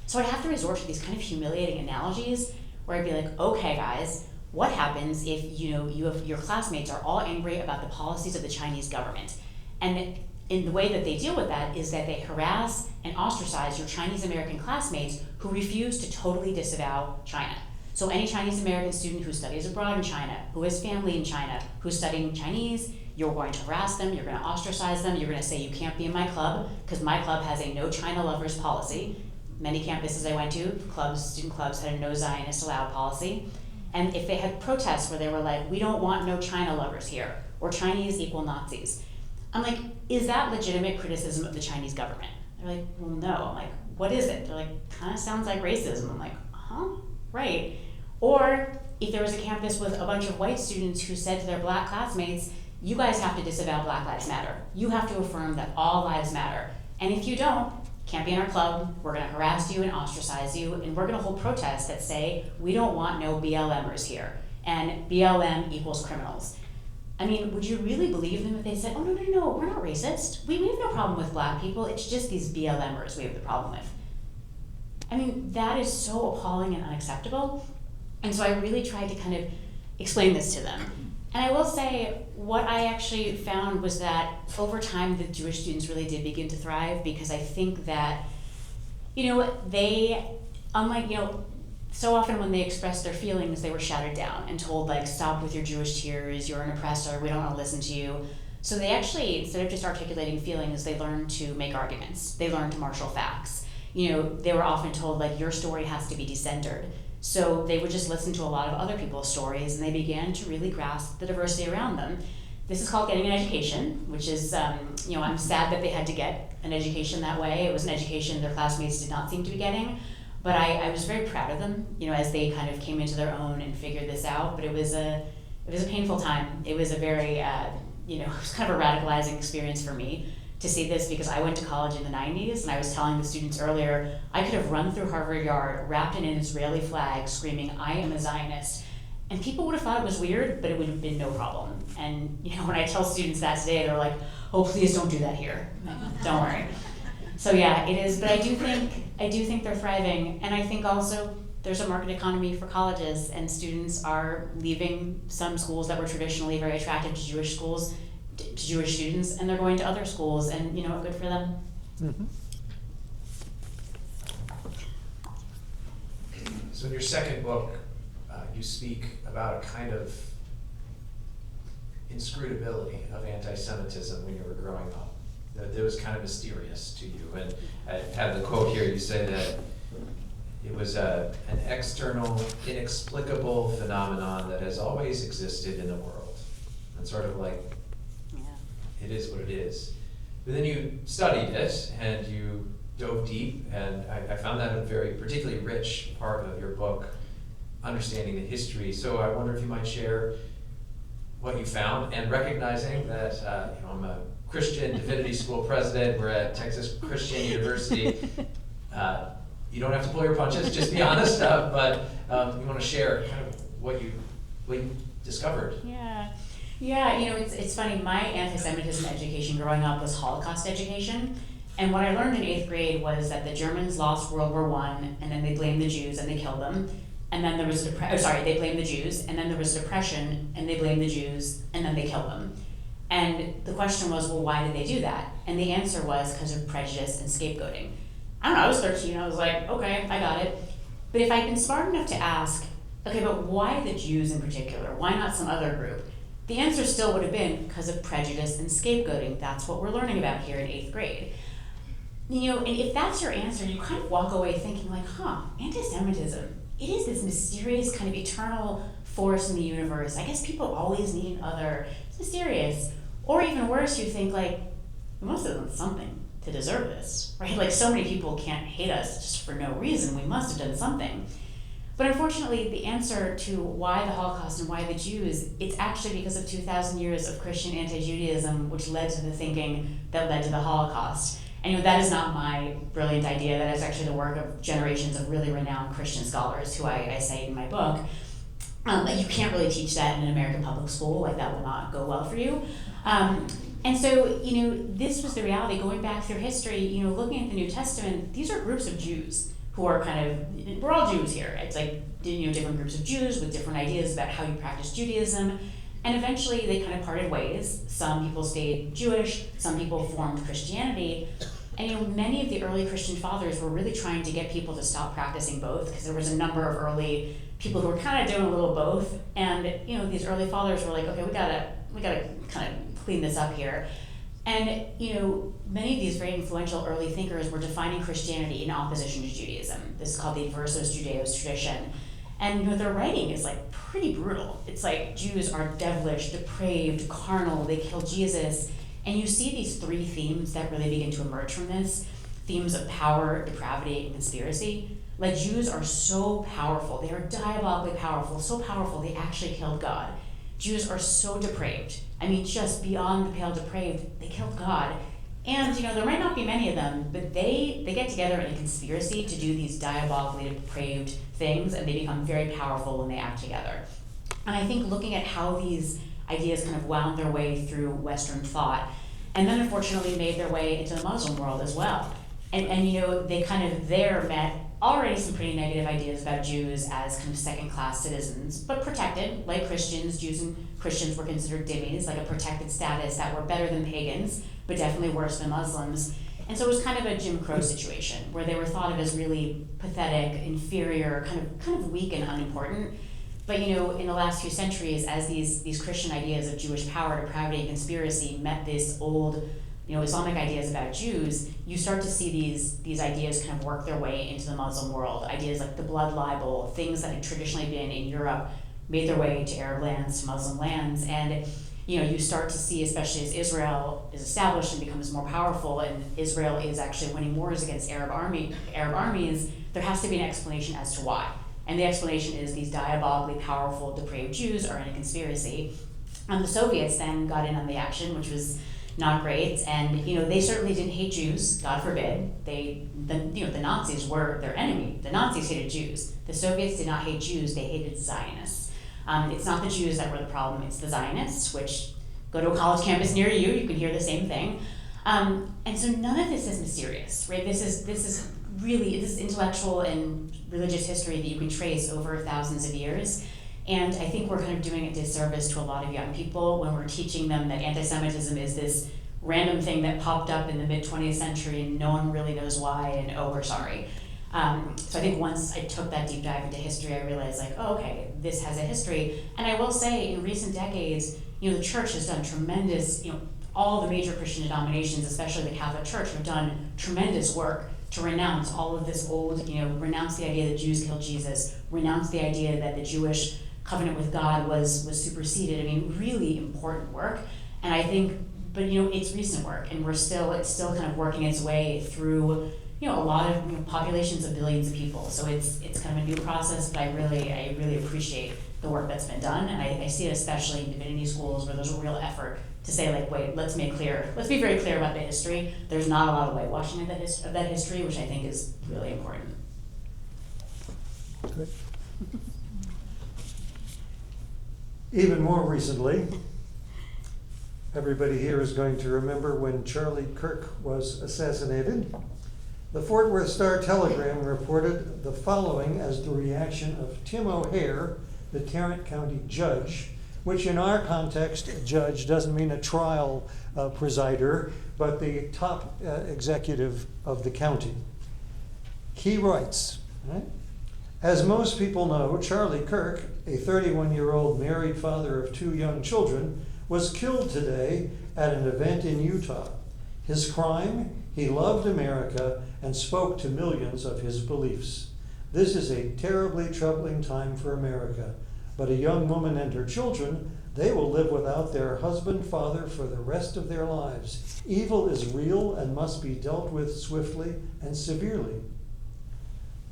So I'd have to resort to these kind of humiliating analogies, where I'd be like, okay guys, what happens if your classmates are all angry about the policies of the Chinese government? And in the way that they deal with that is that they harass and ostracize your Chinese American classmates who refuse to totally disavow China. So any Chinese American student who studies abroad in China, who has family in China, who's studying Chinese, you're going to harass them, you're going to ostracize them, you're going to say you can't be in my club, because my club has a no China lovers policy. Many campuses I went to, student clubs, had a no Zionist allowed policy. And if they had protests where they were like, we don't want no China lovers here, or Chinese equal Nazis, I'm like, is that legitimate criticism of the Chinese government? They're like, well, no. I'm like, what is it? They're like, kind of sounds like racism. I'm like, right. Or if there was a campus with a bunch of white students who said to their black classmates, you guys have to disavow Black Lives Matter. You have to affirm that all lives matter. And if you don't, can't be in our club, we're gonna harass you and ostracize you, and we're gonna hold protests that say, we don't want no BLMers here, and BLM equals criminals. I mean, would you really believe them if they said, oh, no, we're not racist. We have no problem with black people, it's just these BLMers we have the problem with. I mean, that is so appalling and unacceptable. And so I really tried to kind of explain this to them. And I will say, what I actually found was that over time, the Jewish students really did begin to thrive, because I think that, they, unlike, so often when they expressed their feelings, they were shouted down and told, stop with your Jewish tears, you're an oppressor, we don't want to listen to you. So they actually, instead of just articulating feelings, they learned to make arguments. They learned to marshal facts. They were often told, your story has to be decentered. So they would just listen to a lot of other people's stories, and they began to really grasp the diversity around them. This is called getting an education, which is, I'm sad that they had to get an education that way. It was an education their classmates did not seem to be getting, but I was very proud of them, as they kind of came into their own and figured this out. But it was a painful time. It was a very, it was kind of a radicalizing experience for me to see this, because I went to college in the 90s, and I was telling the students earlier, I could have run through Harvard Yard wrapped in an Israeli flag screaming, I am a Zionist. And people would have thought it was weird, but it would have been no problem. And when I tell students that today, they're like, oh, please don't do that here. Don't worry. So yeah, it is, but I do think they're thriving. And I think also there's a market economy for colleges, and students are leaving some schools that were traditionally very attractive to Jewish schools, to Jewish students, and they're going to other schools, and good for them. Mm-hmm. So in your second book, you speak about a kind of inscrutability of anti-Semitism when you were growing up. That was kind of mysterious to you. And I have the quote here, you say that it was an external, inexplicable phenomenon that has always existed in the world. And sort of it is what it is. But then you studied it, and you dove deep, and I found that a very particularly rich part of your book, understanding the history. So I wonder if you might share what you found, and recognizing that I'm a Christian Divinity School president, we're at Texas Christian University. You don't have to pull your punches, just be honest, but you want to share kind of what you discovered. Yeah, it's funny, my anti-Semitism education growing up was Holocaust education, and what I learned in 8th grade was that the Germans lost World War I, and then they blamed the Jews and they killed them, and then there was they blamed the Jews, and then there was depression, and they blamed the Jews, and then they killed them. And the question was, well, why did they do that? And the answer was because of prejudice and scapegoating. I don't know, I was 13, I was like, okay, I got it. But if I'd been smart enough to ask, okay, but why the Jews in particular? Why not some other group? The answer still would have been because of prejudice and scapegoating. That's what we're learning about here in 8th grade. And if that's your answer, you kind of walk away thinking like, anti-Semitism, it is this mysterious kind of eternal force in the universe. I guess people always need an other. It's mysterious. Or even worse, you think like, we must have done something to deserve this, right? Like so many people can't hate us just for no reason. We must have done something. But unfortunately, the answer to why the Holocaust and why the Jews, it's actually because of 2,000 years of Christian anti-Judaism, which led to the thinking that led to the Holocaust. And that is not my brilliant idea. That is actually the work of generations of really renowned Christian scholars who I cite in my book. You can't really teach that in an American public school. Like that will not go well for you. And so, this was the reality going back through history, looking at the New Testament, these are groups of Jews who are we're all Jews here. It's like, different groups of Jews with different ideas about how you practice Judaism. And eventually they kind of parted ways. Some people stayed Jewish, some people formed Christianity. And many of the early Christian fathers were really trying to get people to stop practicing both, because there was a number of early people who were kind of doing a little both. And these early fathers were like, okay, we gotta kind of clean this up here. And many of these very influential early thinkers were defining Christianity in opposition to Judaism. This is called the Versos Judaeos tradition. And their writing is like pretty brutal. It's like Jews are devilish, depraved, carnal, they kill Jesus. And you see these three themes that really begin to emerge from this. Themes of power, depravity, and conspiracy. Like Jews are so powerful, they are diabolically powerful, so powerful they actually killed God. Jews are so depraved. Just beyond the pale depraved, they killed God. And there might not be many of them, but they get together in a conspiracy to do these diabolically depraved things, and they become very powerful when they act together. And I think looking at how these ideas kind of wound their way through Western thought, and then unfortunately made their way into the Muslim world as well. And they kind of there met already some pretty negative ideas about Jews as kind of second-class citizens, but protected, like Christians. Jews and Christians were considered dhimmis, like a protected status that were better than pagans, but definitely worse than Muslims. And so it was kind of a Jim Crow situation, where they were thought of as really pathetic, inferior, kind of weak and unimportant. But in the last few centuries, as these Christian ideas of Jewish power, depravity, and conspiracy met this old Islamic ideas about Jews, you start to see these ideas kind of work their way into the Muslim world. Ideas like the blood libel, things that had traditionally been in Europe, made their way to Arab lands, to Muslim lands. And you start to see, especially as Israel is established and becomes more powerful, and Israel is actually winning wars against Arab armies, there has to be an explanation as to why. And the explanation is these diabolically powerful, depraved Jews are in a conspiracy. And the Soviets then got in on the action, which was not great. And they certainly didn't hate Jews, God forbid. The Nazis were their enemy. The Nazis hated Jews. The Soviets did not hate Jews, they hated Zionists. It's not the Jews that were the problem, it's the Zionists, which go to a college campus near you, you can hear the same thing. And so none of this is mysterious, right? This is intellectual and religious history that you can trace over thousands of years. And I think we're kind of doing a disservice to a lot of young people when we're teaching them that anti-Semitism is this random thing that popped up in the mid-20th century and no one really knows why, and we're sorry. So I think once I took that deep dive into history, I realized okay, this has a history. And I will say, in recent decades, the church has done tremendous, all the major Christian denominations, especially the Catholic Church, have done tremendous work to renounce all of this old, renounce the idea that Jews killed Jesus, renounce the idea that the Jewish covenant with God was superseded. Really important work. And I think, but it's recent work, and it's still kind of working its way through a lot of populations of billions of people. So it's kind of a new process, but I really appreciate the work that's been done, and I see it especially in divinity schools where there's a real effort to say, like, wait, let's be very clear about the history. There's not a lot of whitewashing of that history, which I think is really important. Good. Even more recently, everybody here is going to remember when Charlie Kirk was assassinated. The Fort Worth Star-Telegram reported the following as the reaction of Tim O'Hare, the Tarrant County judge, which in our context, judge doesn't mean a trial presider, but the top executive of the county. He writes, right? As most people know, Charlie Kirk, a 31-year-old married father of 2 young children, was killed today at an event in Utah. His crime? He loved America and spoke to millions of his beliefs. This is a terribly troubling time for America, but a young woman and her children, they will live without their husband, father for the rest of their lives. Evil is real and must be dealt with swiftly and severely.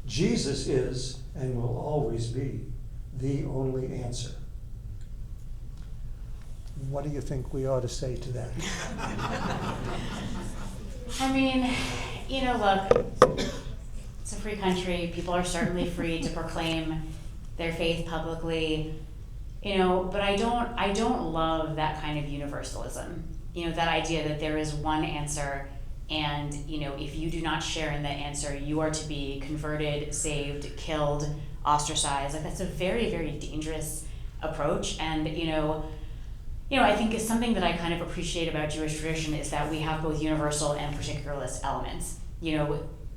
Jesus is and will always be the only answer. What do you think we ought to say to that? I mean, look, it's a free country. People are certainly free to proclaim their faith publicly, but I don't love that kind of universalism. That idea that there is one answer, and if you do not share in that answer, you are to be converted, saved, killed, ostracized. Like, that's a very, very dangerous approach. And I think it's something that I kind of appreciate about Jewish tradition is that we have both universal and particularist elements.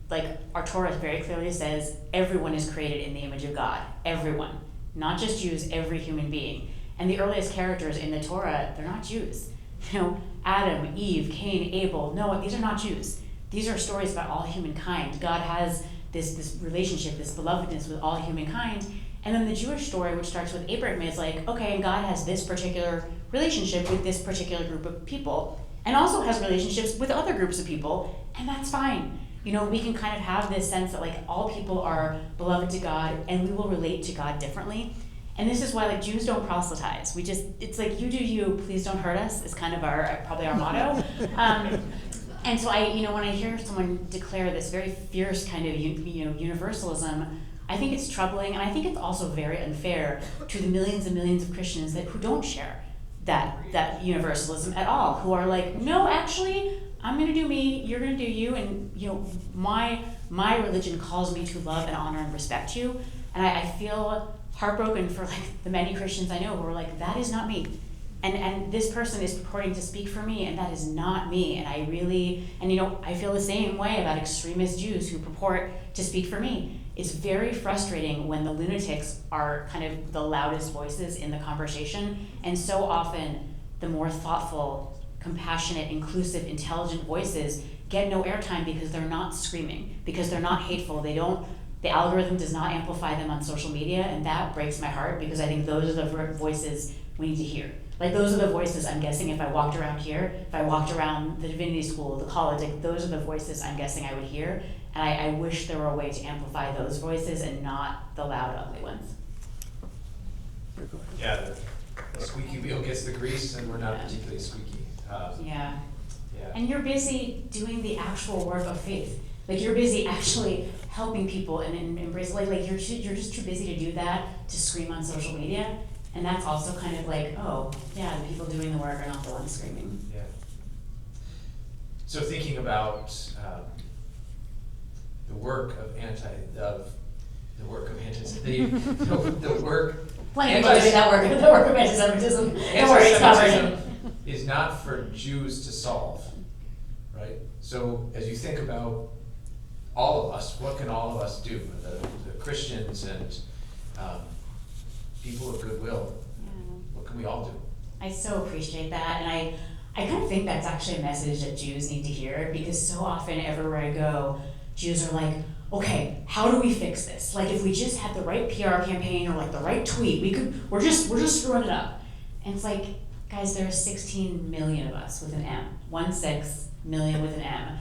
Like our Torah very clearly says everyone is created in the image of God. Everyone. Not just Jews, every human being. And the earliest characters in the Torah, they're not Jews. Adam, Eve, Cain, Abel, Noah, these are not Jews. These are stories about all humankind. God has this relationship, this belovedness with all humankind. And then the Jewish story, which starts with Abraham, is like, okay, and God has this particular relationship with this particular group of people, and also has relationships with other groups of people, and that's fine. We can kind of have this sense that, like, all people are beloved to God, and we will relate to God differently. And this is why, like, Jews don't proselytize. It's like, you do you, please don't hurt us, is kind of probably our motto. And so when I hear someone declare this very fierce kind of, universalism, I think it's troubling, and I think it's also very unfair to the millions and millions of Christians who don't share that universalism at all, who are like, no, actually, I'm going to do me, you're going to do you, and my religion calls me to love and honor and respect you. And I feel heartbroken for, like, the many Christians I know who are like, that is not me. And this person is purporting to speak for me, and that is not me. And I feel the same way about extremist Jews who purport to speak for me. It's very frustrating when the lunatics are kind of the loudest voices in the conversation, and so often the more thoughtful, compassionate, inclusive, intelligent voices get no airtime because they're not screaming, because they're not hateful. The algorithm does not amplify them on social media, and that breaks my heart because I think those are the voices we need to hear. Like, those are the voices, I'm guessing, if I walked around here, if I walked around the divinity school, the college, like, those are the voices I'm guessing I would hear. And I wish there were a way to amplify those voices and not the loud, ugly ones. Yeah, the squeaky wheel gets the grease, and we're not particularly squeaky. Yeah. And you're busy doing the actual work of faith. Like, you're busy actually helping people and embrace, like you're just too busy to do that, to scream on social media. And that's also kind of like, oh, yeah, the people doing the work are not the ones screaming. Yeah. So thinking about the work of anti-Semitism. The work. Plenty of people do that work. The work of anti-Semitism. Don't worry, it's covered. Anti-Semitism is not for Jews to solve, right? So as you think about all of us, what can all of us do? The Christians and people of goodwill. Yeah. What can we all do? I so appreciate that, and I kind of think that's actually a message that Jews need to hear, because so often everywhere I go, Jews are like, okay, how do we fix this? Like, if we just had the right PR campaign or like the right tweet, we're just screwing it up. And it's like, guys, there are 16 million of us with an M, 16 million with an M.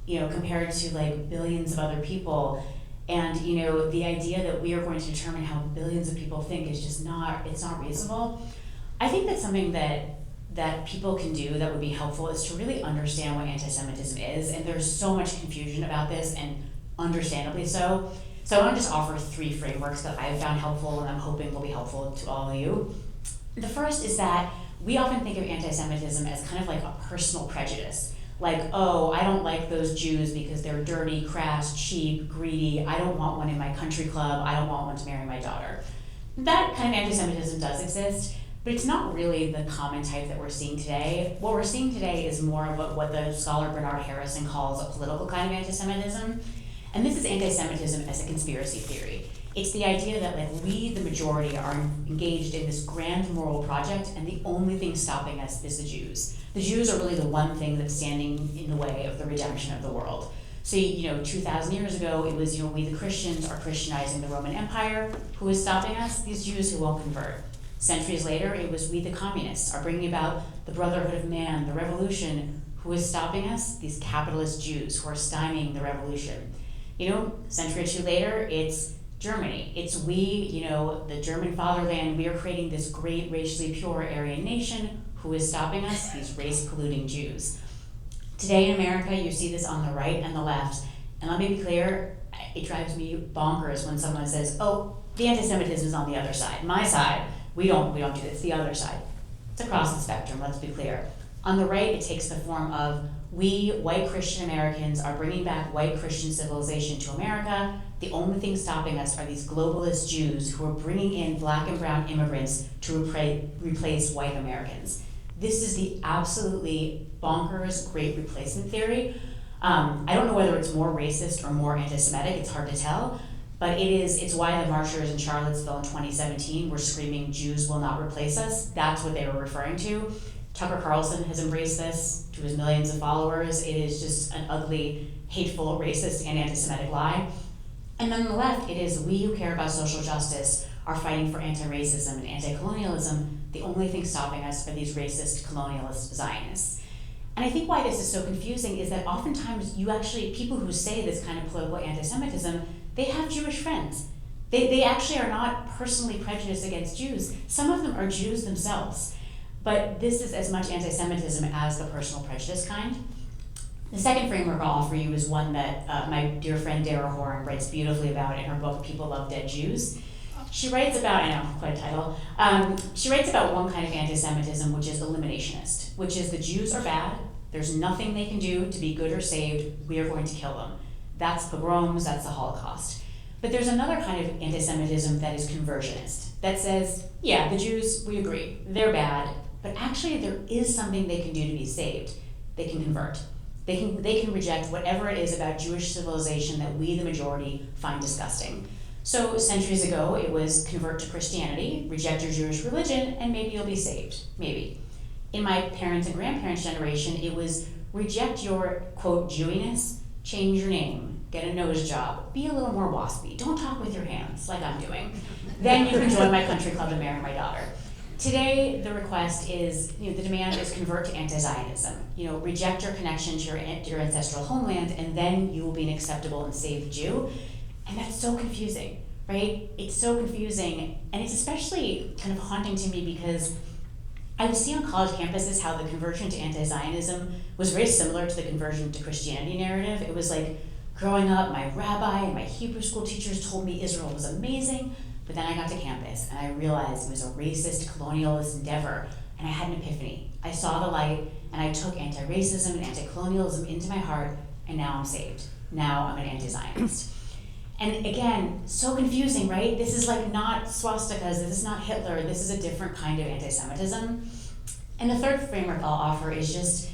compared to like billions of other people. And, the idea that we are going to determine how billions of people think is just it's not reasonable. I think that's something that people can do that would be helpful is to really understand what anti-Semitism is. And there's so much confusion about this, and understandably so. So I want to just offer 3 frameworks that I've found helpful and I'm hoping will be helpful to all of you. The first is that we often think of anti-Semitism as kind of like a personal prejudice. Like, oh, I don't like those Jews because they're dirty, crass, cheap, greedy. I don't want one in my country club. I don't want one to marry my daughter. That kind of anti-Semitism does exist, but it's not really the common type that we're seeing today. What we're seeing today is more of what the scholar Bernard Harrison calls a political kind of anti-Semitism. And this is anti-Semitism as a conspiracy theory. It's the idea that like we, the majority, are engaged in this grand moral project, and the only thing stopping us is the Jews. The Jews are really the one thing that's standing in the way of the redemption of the world. So, 2,000 years ago, it was, we the Christians are Christianizing the Roman Empire. Who is stopping us? These Jews who won't convert. Centuries later, it was we the communists are bringing about the brotherhood of man, the revolution. Who is stopping us? These capitalist Jews who are stymieing the revolution. A century or 2 later, it's Germany. It's we, the German fatherland. We are creating this great racially pure Aryan nation. Who is stopping us? These race-polluting Jews. Today in America, you see this on the right and the left. And let me be clear, it drives me bonkers when someone says, oh, the anti-Semitism is on the other side. My side, we don't do this, the other side. It's across the spectrum, let's be clear. On the right, it takes the form of we, white Christian Americans, are bringing back white Christian civilization to America. The only thing stopping us are these globalist Jews who are bringing in black and brown immigrants to replace white Americans. This is the absolutely bonkers great replacement theory. I don't know whether it's more racist or more anti-Semitic, it's hard to tell, but it's why the marchers in Charlottesville in 2017 were screaming, Jews will not replace us. That's what they were referring to. Tucker Carlson has embraced this to his millions of followers. It is just an ugly, hateful, racist, and anti-Semitic lie. And then on the left, it is we who care about social justice are fighting for anti-racism and anti-colonialism. The only thing stopping us are these racist, colonialist Zionists. And I think why this is so confusing is that oftentimes people who say this kind of political anti-Semitism, they have Jewish friends. They actually are not personally prejudiced against Jews. Some of them are Jews themselves. But this is as much anti-Semitism as the personal prejudice kind. The second framework I'll offer you is one that my dear friend Dara Horn writes beautifully about in her book, People Love Dead Jews. She writes about, I know, quite a title, she writes about one kind of anti-Semitism, which is eliminationist, which is the Jews are bad, there's nothing they can do to be good or saved, we are going to kill them. That's pogroms, that's the Holocaust. But there's another kind of anti-Semitism that is conversionist, that says, yeah, the Jews, we agree, they're bad, but actually there is something they can do to be saved. They can convert. They can reject whatever it is about Jewish civilization that we, the majority, find disgusting. So centuries ago, it was convert to Christianity, reject your Jewish religion, and maybe you'll be saved, maybe. In my parents' and grandparents' generation, it was reject your, quote, Jewiness, change your name, get a nose job, be a little more waspy, don't talk with your hands like I'm doing. Then you can join my country club and marry my daughter. Today, the request is, the demand is convert to anti-Zionism. Reject your connection to your ancestral homeland, and then you will be an acceptable and saved Jew. And that's so confusing, right? It's so confusing, and it's especially kind of haunting to me because I would see on college campuses how the conversion to anti-Zionism was very similar to the conversion to Christianity narrative. It was like, growing up, my rabbi and my Hebrew school teachers told me Israel was amazing, but then I got to campus and I realized it was a racist, colonialist endeavor, and I had an epiphany. I saw the light, and I took anti-racism and anti-colonialism into my heart, and now I'm saved. Now I'm an anti-Zionist. And again, so confusing, right? This is like not swastikas, this is not Hitler, this is a different kind of anti-Semitism. And the third framework I'll offer is just,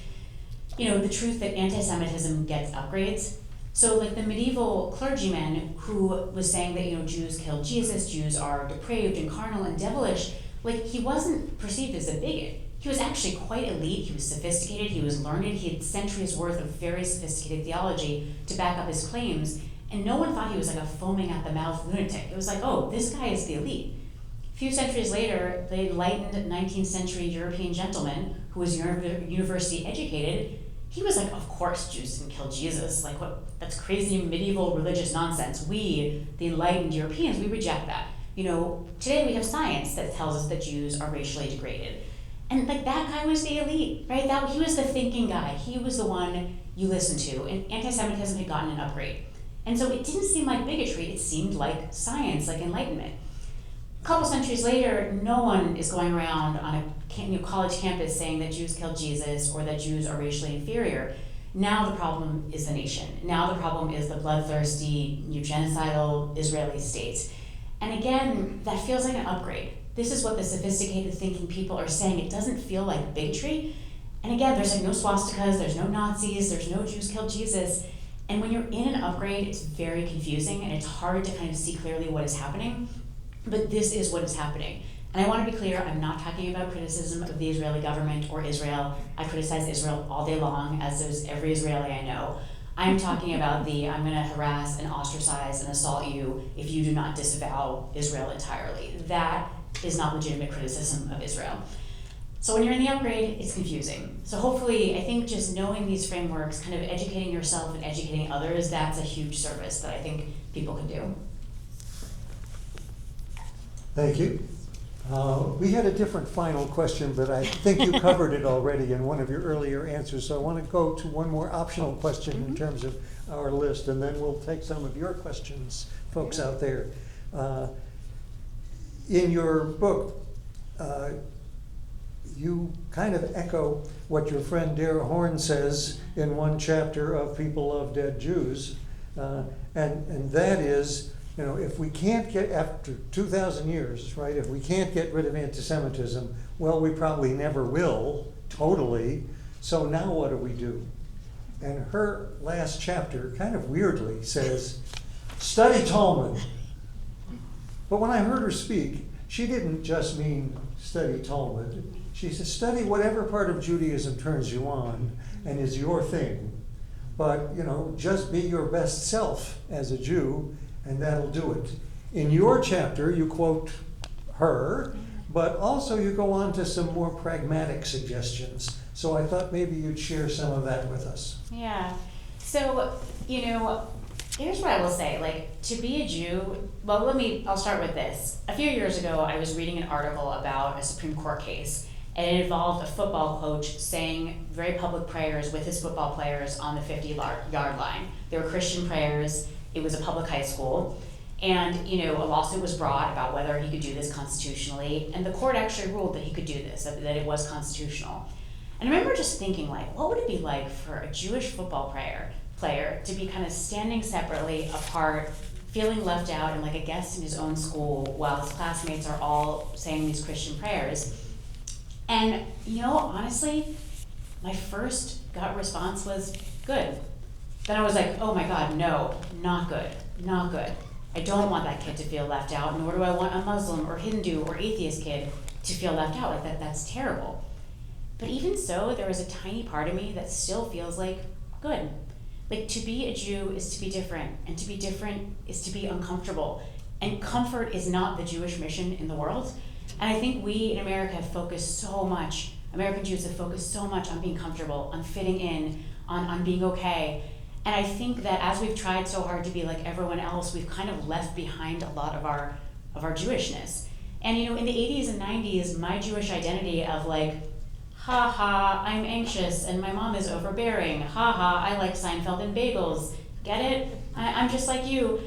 the truth that anti-Semitism gets upgrades. So like the medieval clergyman who was saying that, Jews killed Jesus, Jews are depraved and carnal and devilish, like he wasn't perceived as a bigot. He was actually quite elite, he was sophisticated, he was learned, he had centuries worth of very sophisticated theology to back up his claims. And no one thought he was like a foaming at the mouth lunatic. It was like, oh, this guy is the elite. A few centuries later, the enlightened 19th century European gentleman who was university educated, he was like, of course Jews didn't kill Jesus. Like, what? That's crazy medieval religious nonsense. We, the enlightened Europeans, we reject that. You know, today we have science that tells us that Jews are racially degraded. And like that guy was the elite, right? He was the thinking guy. He was the one you listened to. And anti-Semitism had gotten an upgrade. And so it didn't seem like bigotry, it seemed like science, like enlightenment. A couple centuries later, no one is going around on a college campus saying that Jews killed Jesus or that Jews are racially inferior. Now the problem is the nation. Now the problem is the bloodthirsty, genocidal Israeli state. And again, that feels like an upgrade. This is what the sophisticated thinking people are saying. It doesn't feel like bigotry. And again, there's like no swastikas, there's no Nazis, there's no Jews killed Jesus. And when you're in an upgrade, it's very confusing and it's hard to kind of see clearly what is happening. But this is what is happening. And I want to be clear, I'm not talking about criticism of the Israeli government or Israel. I criticize Israel all day long, as does every Israeli I know. I'm talking about I'm going to harass and ostracize and assault you if you do not disavow Israel entirely. That is not legitimate criticism of Israel. So when you're in the upgrade, it's confusing. So hopefully, I think just knowing these frameworks, kind of educating yourself and educating others, that's a huge service that I think people can do. Thank you. We had a different final question, but I think you covered it already in one of your earlier answers. So I want to go to one more optional question in terms of our list, and then we'll take some of your questions, folks out there. In your book, you kind of echo what your friend Dara Horn says in one chapter of People Love Dead Jews, and that is, you know, if we can't get, after 2,000 years, right, if we can't get rid of anti-Semitism, well, we probably never will, totally, so now what do we do? And her last chapter, kind of weirdly, says, study Talmud. But when I heard her speak, she didn't just mean study Talmud. She said, study whatever part of Judaism turns you on and is your thing. But, you know, just be your best self as a Jew, and that'll do it. In your chapter, you quote her, but also you go on to some more pragmatic suggestions. So I thought maybe you'd share some of that with us. Yeah. So, you know, here's what I will say. Like, to be a Jew, well, I'll start with this. A few years ago, I was reading an article about a Supreme Court case, and it involved a football coach saying very public prayers with his football players on the 50-yard line. They were Christian prayers. It was a public high school. And, you know, a lawsuit was brought about whether he could do this constitutionally, and the court actually ruled that he could do this, that it was constitutional. And I remember just thinking, like, what would it be like for a Jewish football player to be kind of standing separately, apart, feeling left out and like a guest in his own school while his classmates are all saying these Christian prayers? And, you know, honestly, my first gut response was good. Then I was like, oh my God, no, not good, not good. I don't want that kid to feel left out, nor do I want a Muslim or Hindu or atheist kid to feel left out. Like that's terrible. But even so, there is a tiny part of me that still feels like good. Like, to be a Jew is to be different, and to be different is to be uncomfortable. And comfort is not the Jewish mission in the world. And I think we in America have focused so much, American Jews have focused so much on being comfortable, on fitting in, on being okay. And I think that as we've tried so hard to be like everyone else, we've kind of left behind a lot of our Jewishness. And, you know, in the 80s and 90s, my Jewish identity of like, ha ha, I'm anxious and my mom is overbearing, ha ha, I like Seinfeld and bagels, get it? I'm just like you.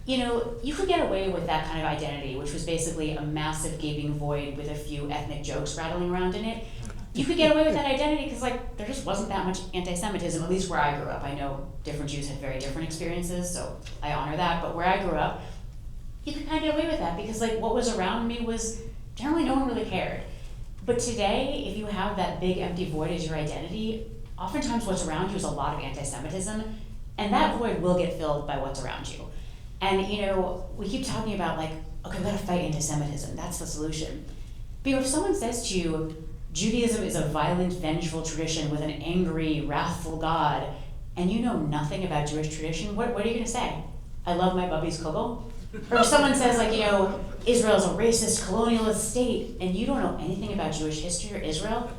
You know, you could get away with that kind of identity, which was basically a massive gaping void with a few ethnic jokes rattling around in it. You could get away with that identity because, like, there just wasn't that much anti-Semitism, at least where I grew up. I know different Jews had very different experiences, so I honor that. But where I grew up, you could kind of get away with that because, like, what was around me was generally no one really cared. But today, if you have that big empty void as your identity, oftentimes what's around you is a lot of anti-Semitism, and that void will get filled by what's around you. And, you know, we keep talking about, like, okay, we gotta fight anti-Semitism, that's the solution. But if someone says to you, Judaism is a violent, vengeful tradition with an angry, wrathful God, and you know nothing about Jewish tradition, what are you gonna say? I love my Bubby's Kugel? Or if someone says, like, you know, Israel's a racist, colonialist state, and you don't know anything about Jewish history or Israel,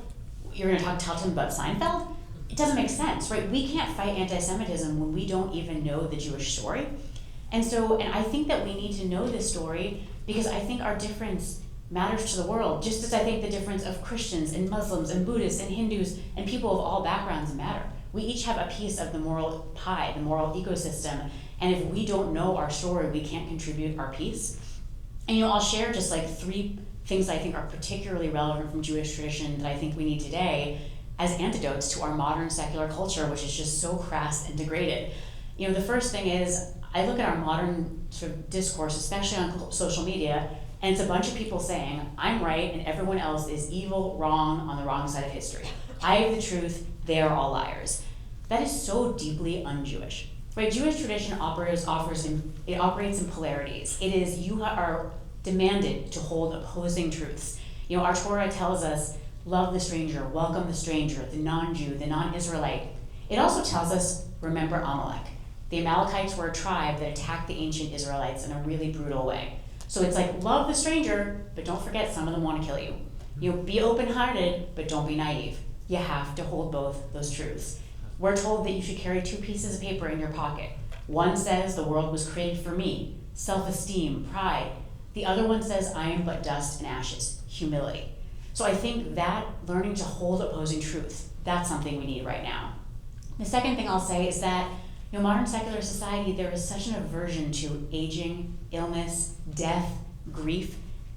you're gonna tell them about Seinfeld? it doesn't make sense, right? We can't fight anti-Semitism when we don't even know the Jewish story. And I think that we need to know this story because I think our difference matters to the world, just as I think the difference of Christians and Muslims and Buddhists and Hindus and people of all backgrounds matter. We each have a piece of the moral pie, the moral ecosystem, and if we don't know our story, we can't contribute our piece. And I'll share just like 3 things I think are particularly relevant from Jewish tradition that I think we need today as antidotes to our modern secular culture, which is just so crass and degraded. The first thing is, I look at our modern sort of discourse, especially on social media, and it's a bunch of people saying, I'm right and everyone else is evil, wrong, on the wrong side of history. I have the truth, they are all liars. That is so deeply un-Jewish. Right? Jewish tradition operates in polarities. It is, you are demanded to hold opposing truths. Our Torah tells us, love the stranger, welcome the stranger, the non-Jew, the non-Israelite. It also tells us, remember Amalek. The Amalekites were a tribe that attacked the ancient Israelites in a really brutal way. So it's like, love the stranger, but don't forget some of them want to kill you. Be open-hearted, but don't be naive. You have to hold both those truths. We're told that you should carry 2 pieces of paper in your pocket. One says the world was created for me, self-esteem, pride. The other one says I am but dust and ashes, humility. So I think that learning to hold opposing truths, that's something we need right now. The second thing I'll say is that modern secular society, there is such an aversion to aging, illness, death, grief.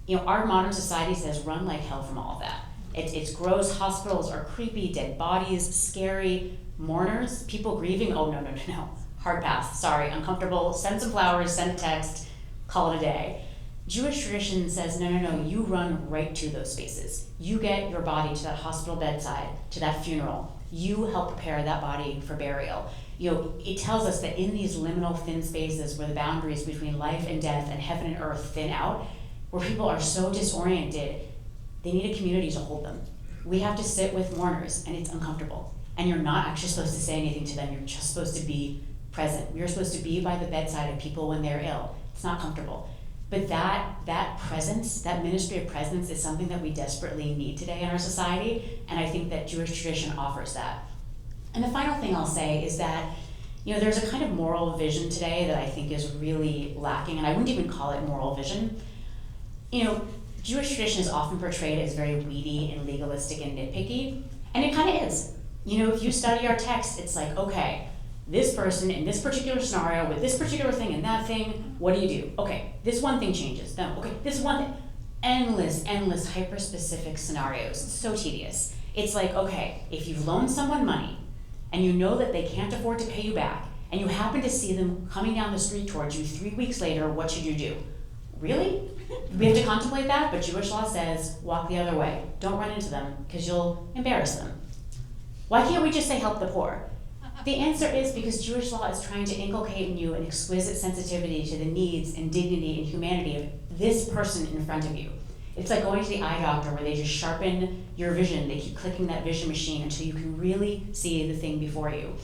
Our modern society says run like hell from all of that. It's gross, hospitals are creepy, dead bodies, scary, mourners, people grieving, oh no. Hard pass, sorry, uncomfortable, send some flowers, send a text, call it a day. Jewish tradition says, no, you run right to those spaces. You get your body to that hospital bedside, to that funeral. You help prepare that body for burial. It tells us that in these liminal thin spaces where the boundaries between life and death and heaven and earth thin out, where people are so disoriented, they need a community to hold them. We have to sit with mourners, and it's uncomfortable. And you're not actually supposed to say anything to them. You're just supposed to be present. You're supposed to be by the bedside of people when they're ill. It's not comfortable. But that presence, that ministry of presence, is something that we desperately need today in our society, and I think that Jewish tradition offers that. And the final thing I'll say is that there's a kind of moral vision today that I think is really lacking, and I wouldn't even call it moral vision. Jewish tradition is often portrayed as very weedy and legalistic and nitpicky, and it kind of is. If you study our text, it's like, okay, this person in this particular scenario with this particular thing and that thing, what do? Okay, this one thing changes. No, okay, this one thing. Endless hyper-specific scenarios. It's so tedious. It's like, okay, if you've loaned someone money and you know that they can't afford to pay you back, and you happen to see them coming down the street towards you 3 weeks later, what should you do? Really? We have to contemplate that, but Jewish law says, walk the other way. Don't run into them, because you'll embarrass them. Why can't we just say help the poor? The answer is because Jewish law is trying to inculcate in you an exquisite sensitivity to the needs and dignity and humanity of this person in front of you. It's like going to the eye doctor where they just sharpen your vision. They keep clicking that vision machine until you can really see the thing before you.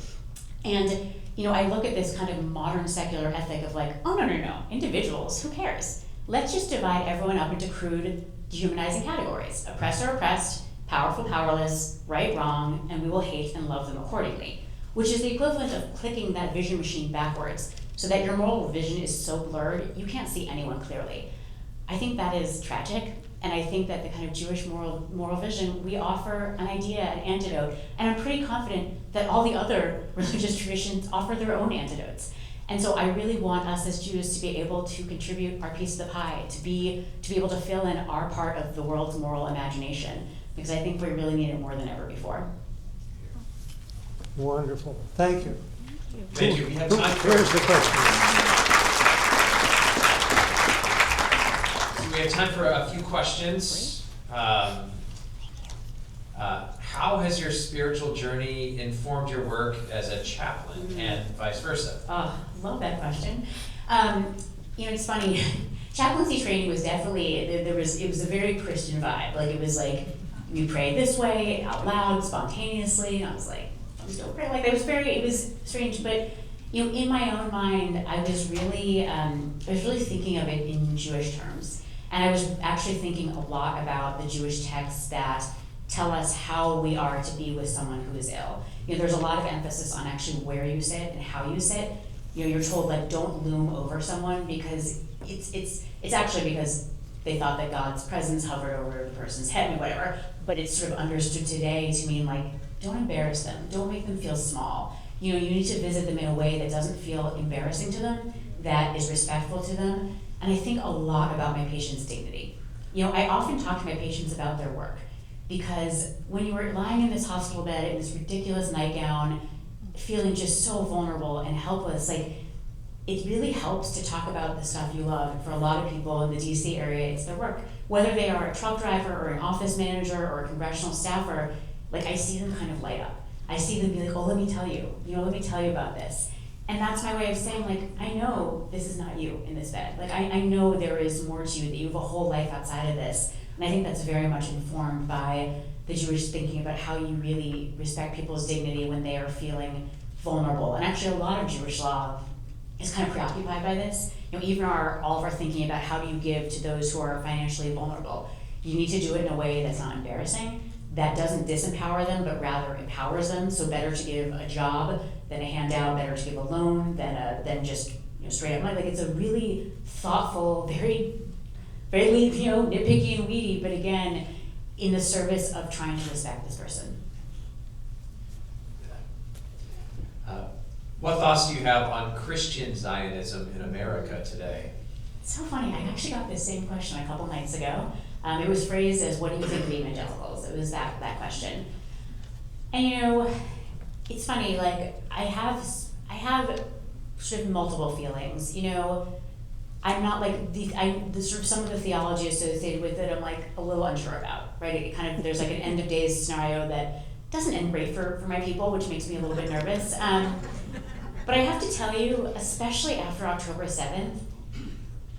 And I look at this kind of modern secular ethic of like, oh no, individuals, who cares? Let's just divide everyone up into crude, dehumanizing categories. Oppressor, oppressed, powerful, powerless, right, wrong, and we will hate and love them accordingly. Which is the equivalent of clicking that vision machine backwards so that your moral vision is so blurred you can't see anyone clearly. I think that is tragic, and I think that the kind of Jewish moral vision, we offer an idea, an antidote, and I'm pretty confident that all the other religious traditions offer their own antidotes. And so I really want us as Jews to be able to contribute our piece of the pie, to be able to fill in our part of the world's moral imagination, because I think we really need it more than ever before. Wonderful. Thank you. Thank you. We have time for Here's the question. So we have time for a few questions. How has your spiritual journey informed your work as a chaplain and vice versa? Love that question. It's funny. Chaplaincy training was definitely, it was a very Christian vibe. Like, it was like, we pray this way, out loud, spontaneously, and I was like, please don't pray like that. It was strange, but in my own mind, I was really thinking of it in Jewish terms. And I was actually thinking a lot about the Jewish texts that tell us how we are to be with someone who is ill. There's a lot of emphasis on actually where you sit and how you sit. You're told like don't loom over someone because it's actually because they thought that God's presence hovered over the person's head and whatever. But it's sort of understood today to mean like don't embarrass them, don't make them feel small. You need to visit them in a way that doesn't feel embarrassing to them, that is respectful to them. And I think a lot about my patients' dignity. I often talk to my patients about their work because when you were lying in this hospital bed in this ridiculous nightgown, feeling just so vulnerable and helpless, like it really helps to talk about the stuff you love. And for a lot of people in the DC area, it's their work. Whether they are a truck driver or an office manager or a congressional staffer, like I see them kind of light up. I see them be like, oh, let me tell you, let me tell you about this. And that's my way of saying, like, I know this is not you in this bed. Like, I know there is more to you, that you have a whole life outside of this. And I think that's very much informed by the Jewish thinking about how you really respect people's dignity when they are feeling vulnerable. And actually, a lot of Jewish law is kind of preoccupied by this. Even all of our thinking about how do you give to those who are financially vulnerable. You need to do it in a way that's not embarrassing, that doesn't disempower them, but rather empowers them. So better to give a job than a handout, better to give a loan than just straight up money. Like it's a really thoughtful, very, very nitpicky and weedy, but again, in the service of trying to respect this person. What thoughts do you have on Christian Zionism in America today? It's so funny. I actually got this same question a couple nights ago. It was phrased as, what do you think of evangelicals? It was that question. And it's funny, like I have sort of multiple feelings. I'm not like the sort of some of the theology associated with it I'm like a little unsure about, right? It kind of, there's like an end of days scenario that doesn't end great for my people, which makes me a little bit nervous. But I have to tell you, especially after October 7th,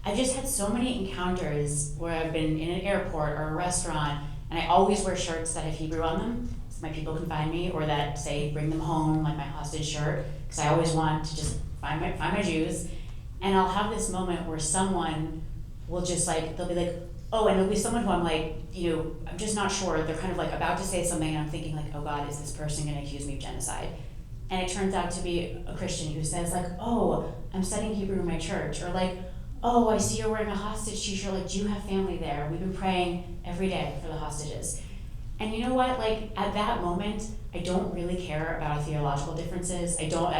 I've just had so many encounters where I've been in an airport or a restaurant, and I always wear shirts that have Hebrew on them, so my people can find me, or that say bring them home, like my hostage shirt, because I always want to just find my Jews. And I'll have this moment where someone will just like, they'll be like, oh, and it'll be someone who I'm like, I'm just not sure. They're kind of like about to say something, and I'm thinking like, oh God, is this person going to accuse me of genocide? And it turns out to be a Christian who says like, oh, I'm studying Hebrew in my church, or like, oh, I see you're wearing a hostage t-shirt, like, do you have family there? We've been praying every day for the hostages. And you know what, like, at that moment, I don't really care about theological differences. I don't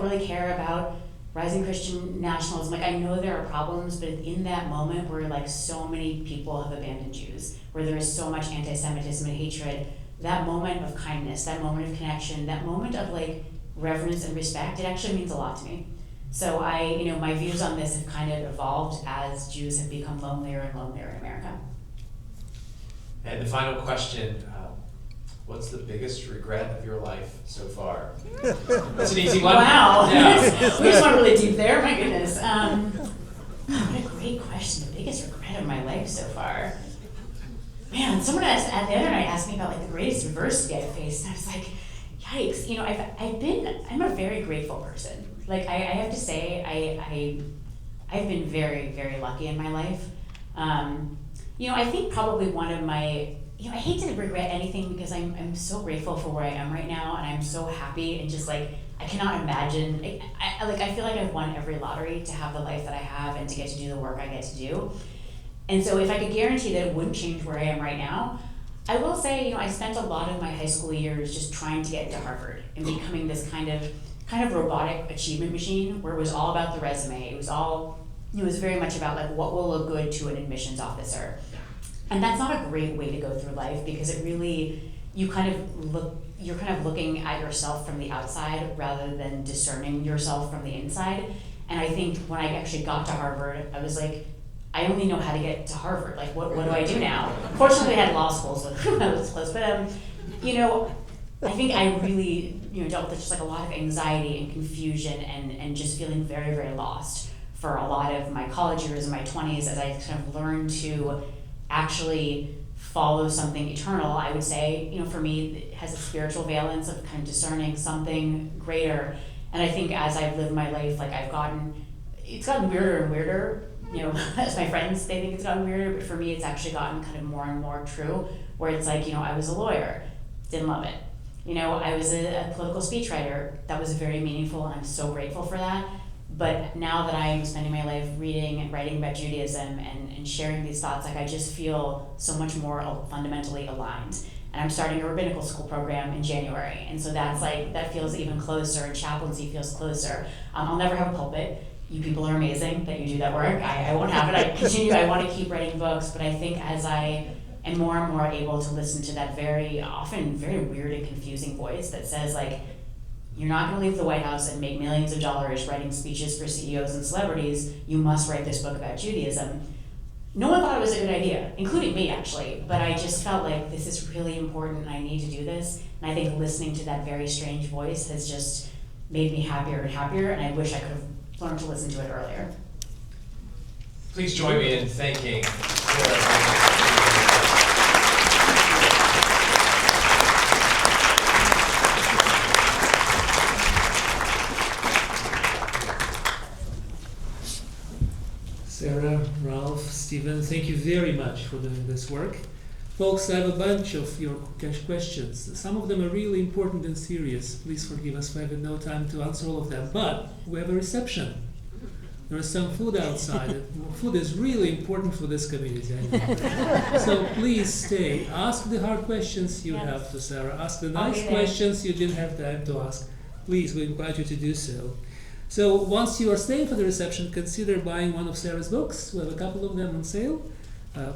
really care about rising Christian nationalism. Like, I know there are problems, but in that moment where, like, so many people have abandoned Jews, where there is so much anti-Semitism and hatred, that moment of kindness, that moment of connection, that moment of, like, reverence and respect, it actually means a lot to me. So my views on this have kind of evolved as Jews have become lonelier and lonelier in America. And the final question, what's the biggest regret of your life so far? That's an easy one. Wow. Yeah. We just went really deep there, my goodness. What a great question. The biggest regret of my life so far. Man, someone the other night asked me about like the greatest adversity I've faced, and I was like, yikes. I'm a very grateful person. Like I have to say, I've been very, very lucky in my life. I think probably one of my, I hate to regret anything because I'm so grateful for where I am right now, and I'm so happy, and just like I cannot imagine. I feel like I've won every lottery to have the life that I have and to get to do the work I get to do. And so if I could guarantee that it wouldn't change where I am right now, I will say, I spent a lot of my high school years just trying to get into Harvard and becoming this kind of robotic achievement machine where it was all about the resume. It was very much about like what will look good to an admissions officer. And that's not a great way to go through life because it really, you're kind of looking at yourself from the outside rather than discerning yourself from the inside. And I think when I actually got to Harvard, I was like, I only know how to get to Harvard. Like, what do I do now? Fortunately, I had law school, so that was close. But, I think I really, dealt with just like a lot of anxiety and confusion and just feeling very, very lost for a lot of my college years and my 20s as I kind of learned to actually follow something eternal. I would say, for me, it has a spiritual valence of kind of discerning something greater. And I think as I've lived my life, like it's gotten weirder and weirder. As my friends, they think it's gotten weirder, but for me, it's actually gotten kind of more and more true, where it's like, I was a lawyer, didn't love it. I was a political speechwriter, that was very meaningful, and I'm so grateful for that. But now that I'm spending my life reading and writing about Judaism and sharing these thoughts, I just feel so much more fundamentally aligned. And I'm starting a rabbinical school program in January, and so that feels even closer, and chaplaincy feels closer. I'll never have a pulpit. You people are amazing that you do that work. I won't have it. I want to keep writing books, but I think as I am more and more able to listen to that often very weird and confusing voice that says, you're not going to leave the White House and make millions of dollars writing speeches for CEOs and celebrities. You must write this book about Judaism. No one thought it was a good idea, including me, actually. But I just felt like this is really important and I need to do this. And I think listening to that very strange voice has just made me happier and happier. And I wish I could have learned to listen to it earlier. Please join me in thanking Sarah, Ralph, Stephen, thank you very much for doing this work. Folks, I have a bunch of your questions. Some of them are really important and serious. Please forgive us for having no time to answer all of them. But we have a reception. There is some food outside. Food is really important for this community. So please stay. Ask the hard questions you have to Sarah. Ask the nice questions you didn't have time to ask. Please, we invite you to do so. So once you are staying for the reception, consider buying one of Sarah's books. We have a couple of them on sale.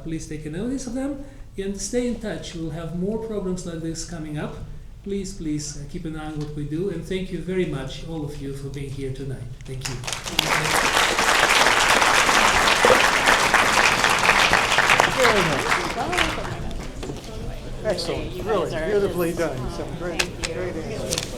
Please take a notice of them and stay in touch. We'll have more programs like this coming up. Please keep an eye on what we do. And thank you very much, all of you, for being here tonight. Thank you. Excellent, really beautifully done. Some great answers.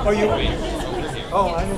Oh, you? Oh, I didn't.